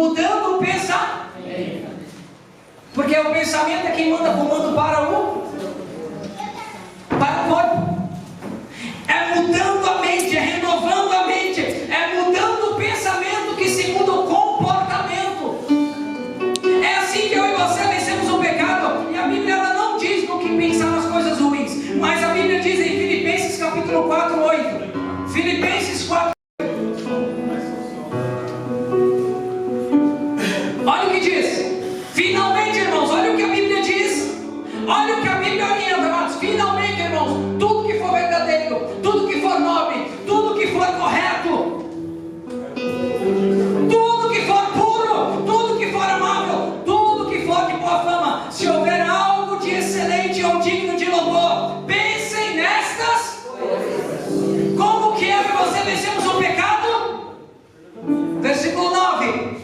Speaker 2: mudando o pensamento. Porque o pensamento é quem manda comando para o corpo. É mudando a mente, é renovando a mente, é mudando o pensamento que se muda o comportamento. É assim que eu e você vencemos o pecado. E a Bíblia ela não diz no que pensar nas coisas ruins, mas a Bíblia diz em Filipenses capítulo 4, 8. Filipenses 4. Olha o que diz. Finalmente, irmãos, olha o que a Bíblia diz. Olha o que a Bíblia orienta, amados. Finalmente, irmãos, tudo que for verdadeiro, tudo que for nobre, tudo que for correto, tudo que for puro, tudo que for amável, tudo que for de boa fama, se houver algo de excelente ou digno de louvor, pensem nestas coisas. Como que eu e você vencemos o pecado? Versículo 9.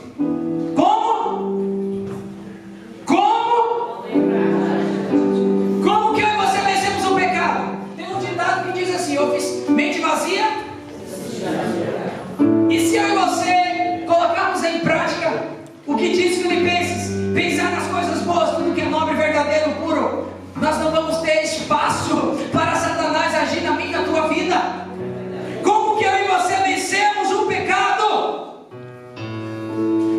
Speaker 2: Como que eu e você vencemos o pecado? Tem um ditado que diz assim: eu fiz mente vazia. E se eu e você colocarmos em prática o que diz Filipenses, pensar nas coisas boas, tudo que é nobre, verdadeiro, puro, nós não vamos ter espaço para Satanás agir na minha e na tua vida. Como que eu e você vencemos o pecado?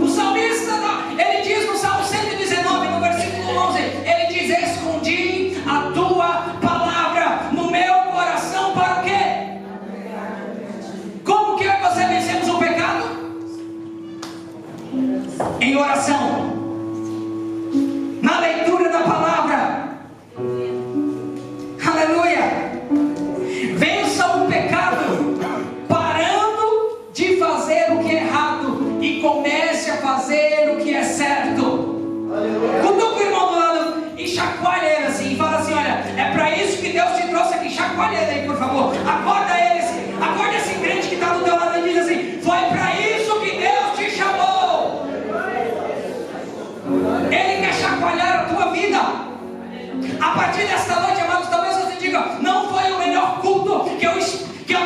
Speaker 2: O salmista, ele diz no Salmo 119, no versículo 11, ele diz: escondi a tua palavra no meu coração para o quê? Como que eu e você vencemos o pecado? Em oração, na leitura da palavra. Aleluia. Vença o pecado parando de fazer o que é errado e comece a fazer o que é certo. Cutuca o irmão do lado e chacoalha ele assim, e fala assim: olha, é para isso que Deus te trouxe aqui. Chacoalha ele aí, por favor. Acorda ele assim, acorda esse crente que está do teu lado e diz assim: foi para isso que Deus te chamou. Ele quer chacoalhar a tua vida. A partir desta noite, amados, talvez você diga: não foi o melhor culto que eu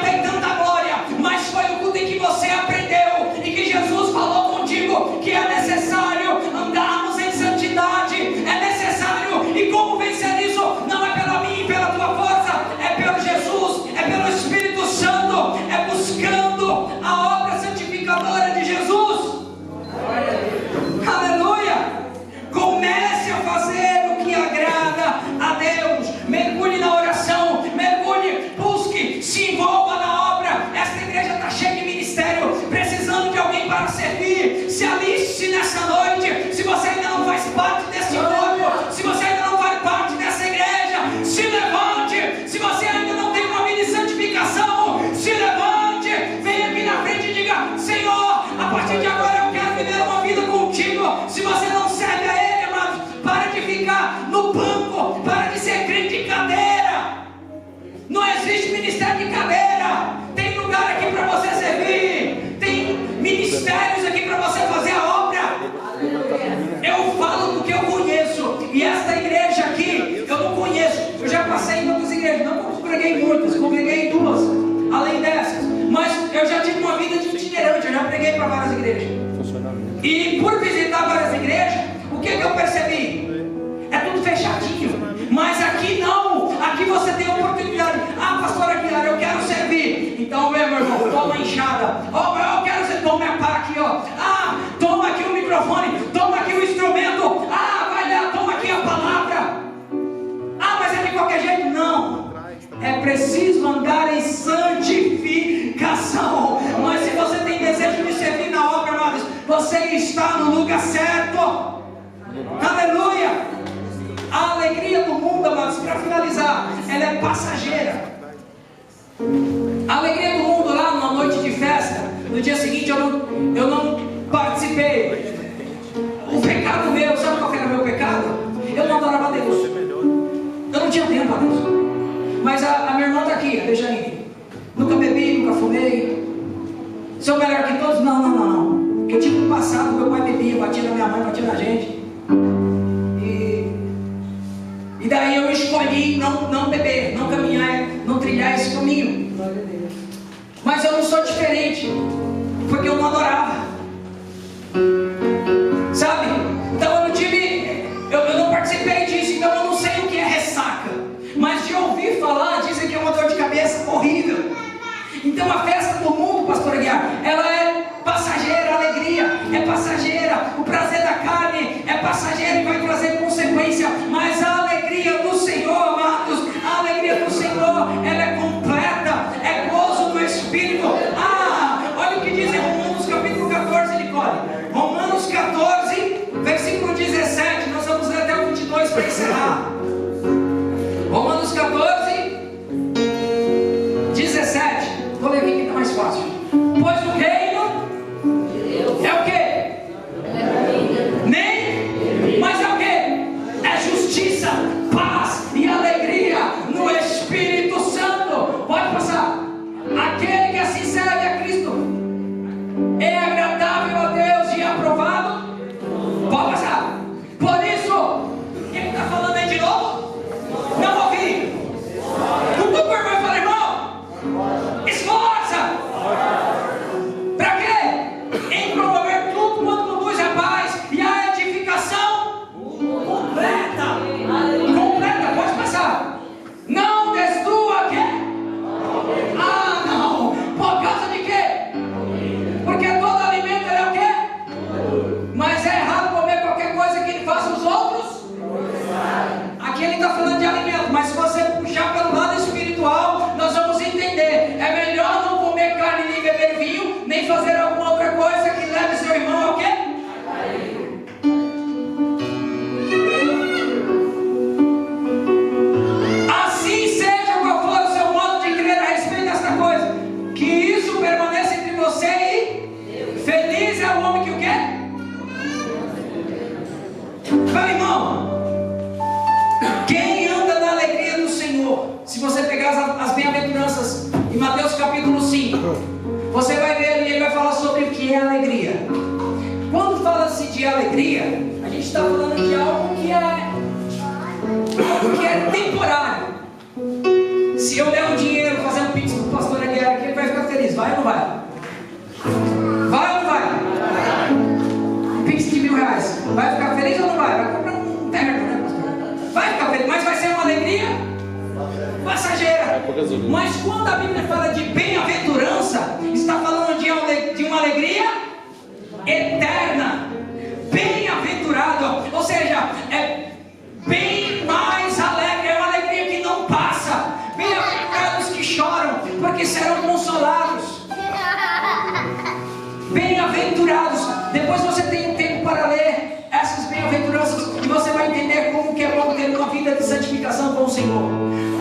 Speaker 2: dei tanta glória, mas foi o culto em que você aprendeu e que Jesus falou contigo que é necessário andarmos em santidade, é necessário. E como vencer isso? Não é pela minha e pela tua força, é pelo Jesus, é pelo Espírito Santo, é buscando a obra santificadora de Jesus. Aleluia. Comece a fazer o que agrada a Deus. Mergulhe na oração, mergulhe, busque, se envolva na obra. Esta igreja está cheia de ministério, precisando de alguém para servir. Se aliste nessa noite. Se você ainda não faz parte desse corpo, se você ainda não faz parte dessa igreja, se levante. Se você ainda não tem uma vida de santificação, se levante, venha aqui na frente e diga: Senhor, a partir de agora eu quero viver uma vida contigo. Se você não serve a Ele, amados, para de ficar no banco, para de ser crente de cadeira. Não existe ministério de cadeira. Tem lugar aqui para você servir, tem ministérios aqui para você fazer a obra. Eu falo do que eu conheço, e esta igreja aqui eu não conheço. Eu já passei em outras igrejas, não congreguei muitas, congreguei duas, além dessas, mas eu já tive uma vida de itinerante, eu já preguei para várias igrejas. E por visitar várias igrejas, o que eu percebi? É tudo fechadinho. Mas aqui não, aqui você tem oportunidade. Ah, pastor Aguilar, eu quero servir. Então, meu irmão, toma a enxada. Eu quero servir, toma a pá aqui, ó. Ah, toma aqui o microfone, toma aqui o instrumento. Ah, vai lá, toma aqui a palavra. Ah, mas é de qualquer jeito? Não. É preciso andar em santificação. Mas se você tem desejo de servir na obra, amados, você está no lugar certo. Aleluia. A alegria do mundo, amados, para finalizar, ela é passageira. A alegria do mundo lá numa noite de festa, no dia seguinte eu não participei. O pecado meu, sabe qual era o meu pecado? Eu não adorava a Deus. Eu não tinha tempo a Deus. Mas a minha irmã está aqui, a Dejanine. Nunca bebi, nunca fumei. Sou melhor que todos? Não. Porque eu tive no passado, meu pai bebia, batia na minha mãe, batia na gente. E daí eu escolhi não beber, não caminhar, não trilhar esse caminho. Mas eu não sou diferente, porque eu não adorava. Então a festa do mundo, pastor Aguiar, ela é passageira, a alegria é passageira, o prazer da carne é passageiro e vai trazer consequência, mas a alegria do Senhor, amados, a alegria do Senhor, ela é completa, é gozo do Espírito. Olha o que diz em Romanos capítulo 14, Nicole. Romanos 14, versículo 17, nós vamos ler até o 22 para encerrar. Romanos 14, 17. Vou ler aqui que está mais fácil. Pois o reino é o quê? Nem, mas é o quê? É justiça, paz e alegria no Espírito Santo. Pode passar. Aquele que assim serve a Cristo é agradável a Deus e aprovado. Pode passar. Por isso, quem está falando aí de novo? Não ouvi. O irmão fala, irmão, esforça. Para quê? Em promover tudo quanto conduz a paz e a edificação completa. Completa, pode passar. Não destrua quê? Não. Por causa de quê? Porque todo alimento é o quê? Mas é errado comer qualquer coisa que ele faça os outros. Aqui ele está falando de alimento, mas se você puxar pelo lado espiritual, nós vamos entender. É melhor não comer carne nem beber vinho, nem fazer alguma outra coisa que leve seu irmão ao quê? Assim seja qual for o seu modo de crer a respeito desta coisa, que isso permaneça entre você e feliz é o homem que o quê? Meu irmão, quem anda na alegria do Senhor, se você pegar as bem-aventuranças em Mateus capítulo 5, você vai ver ali, ele vai falar sobre o que é alegria. Quando fala-se de alegria, a gente está falando de algo que é temporário. Se eu der um dinheiro fazendo pix para o pastor Aguiar aqui, ele vai ficar feliz, vai ou não vai? Vai ou não vai? Pix de R$1.000, vai ficar feliz ou não vai? Vai comprar um terno, né, pastor? Vai ficar feliz, mas vai ser uma alegria passageira. Mas quando a Bíblia fala de bem-aventurança, está falando de uma alegria eterna. Bem-aventurado, ou seja, é bem mais alegre, é uma alegria que não passa. Bem-aventurados que choram, porque serão consolados. Bem-aventurados. Depois você tem um tempo para ler essas bem-aventuranças e você vai entender como que é bom ter uma vida de santificação com o Senhor.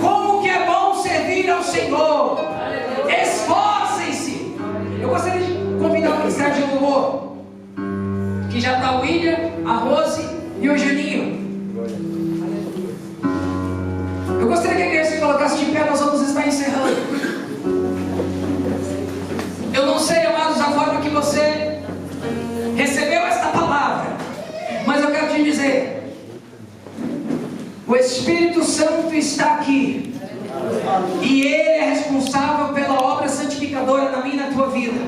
Speaker 2: Como que é bom servir ao Senhor. Esforcem-se. Eu gostaria de convidar o ministério de louvor, que já está o William, a Rose e o Juninho. Eu gostaria que a igreja se colocasse de pé, nós vamos estar encerrando. Eu não sei, amados, a forma que você recebeu esta palavra, mas eu quero te dizer, o Espírito Santo está aqui, e Ele é responsável pela obra santificadora na minha e na tua vida.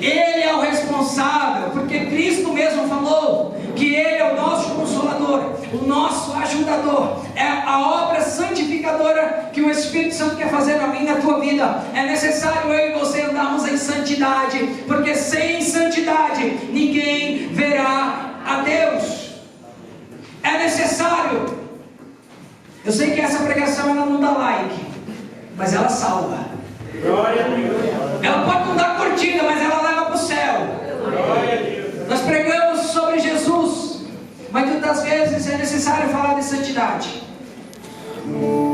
Speaker 2: Ele é o responsável, porque Cristo mesmo falou que Ele é o nosso consolador, o nosso ajudador. É a obra santificadora que o Espírito Santo quer fazer na minha e na tua vida. É necessário eu e você andarmos em santidade, porque sem santidade ninguém verá a Deus. É necessário. Eu sei que essa pregação ela não dá like, mas ela salva. Ela pode não dar curtida, mas ela leva para o céu. Nós pregamos sobre Jesus, mas muitas vezes é necessário falar de santidade.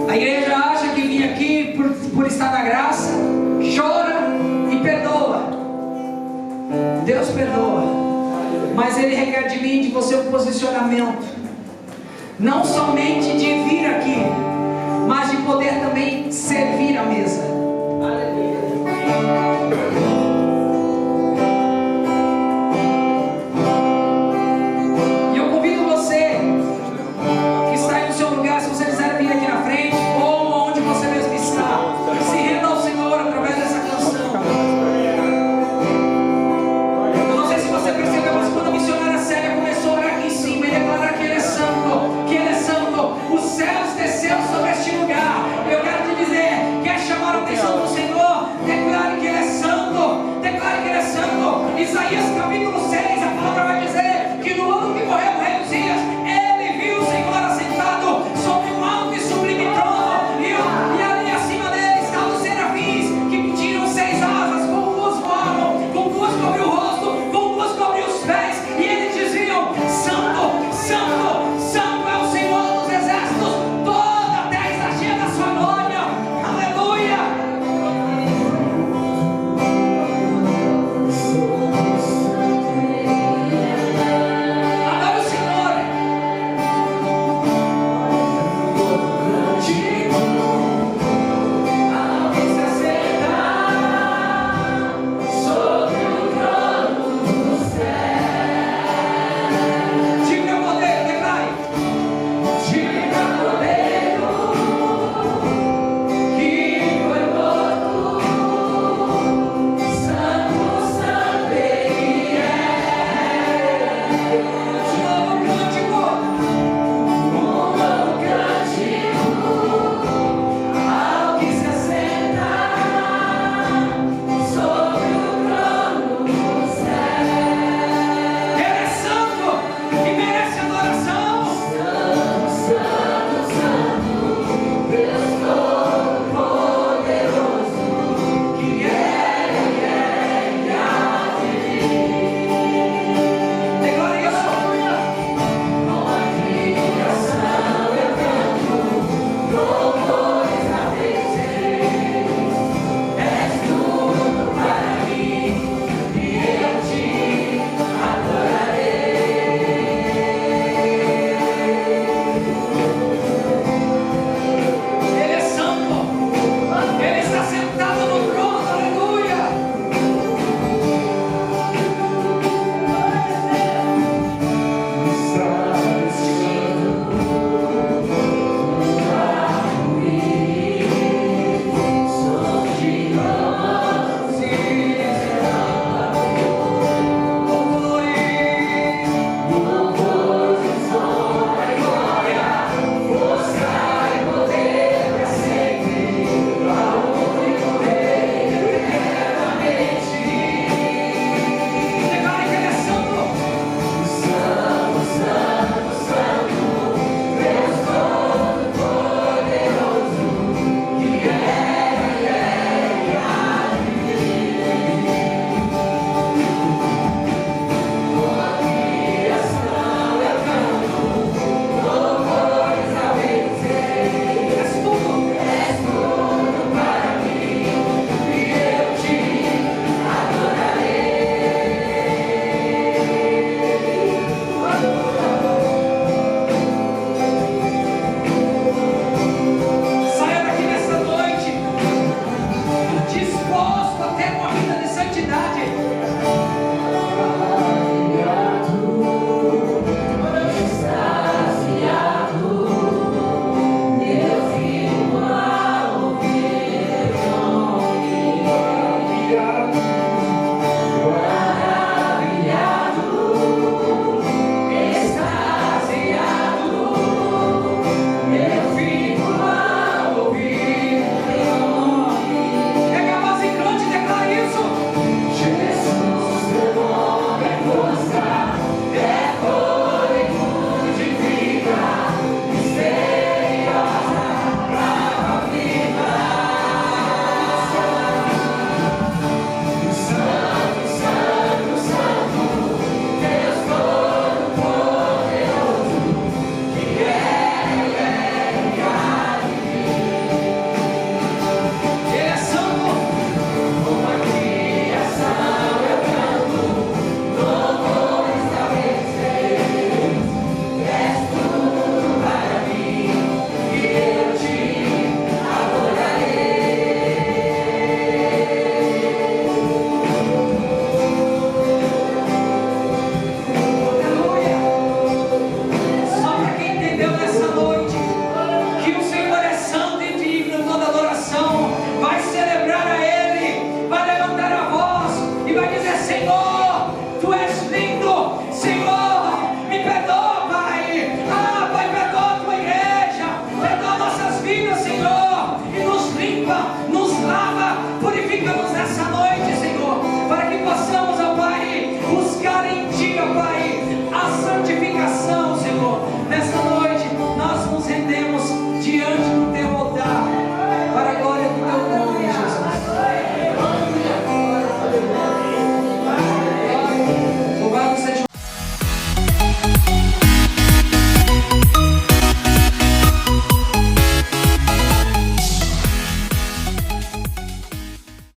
Speaker 2: A igreja acha que vem aqui por estar na graça, chora e perdoa. Deus perdoa, mas Ele requer de mim e de você um posicionamento, não somente de vir aqui, mas de poder também servir a mesa. Aleluia.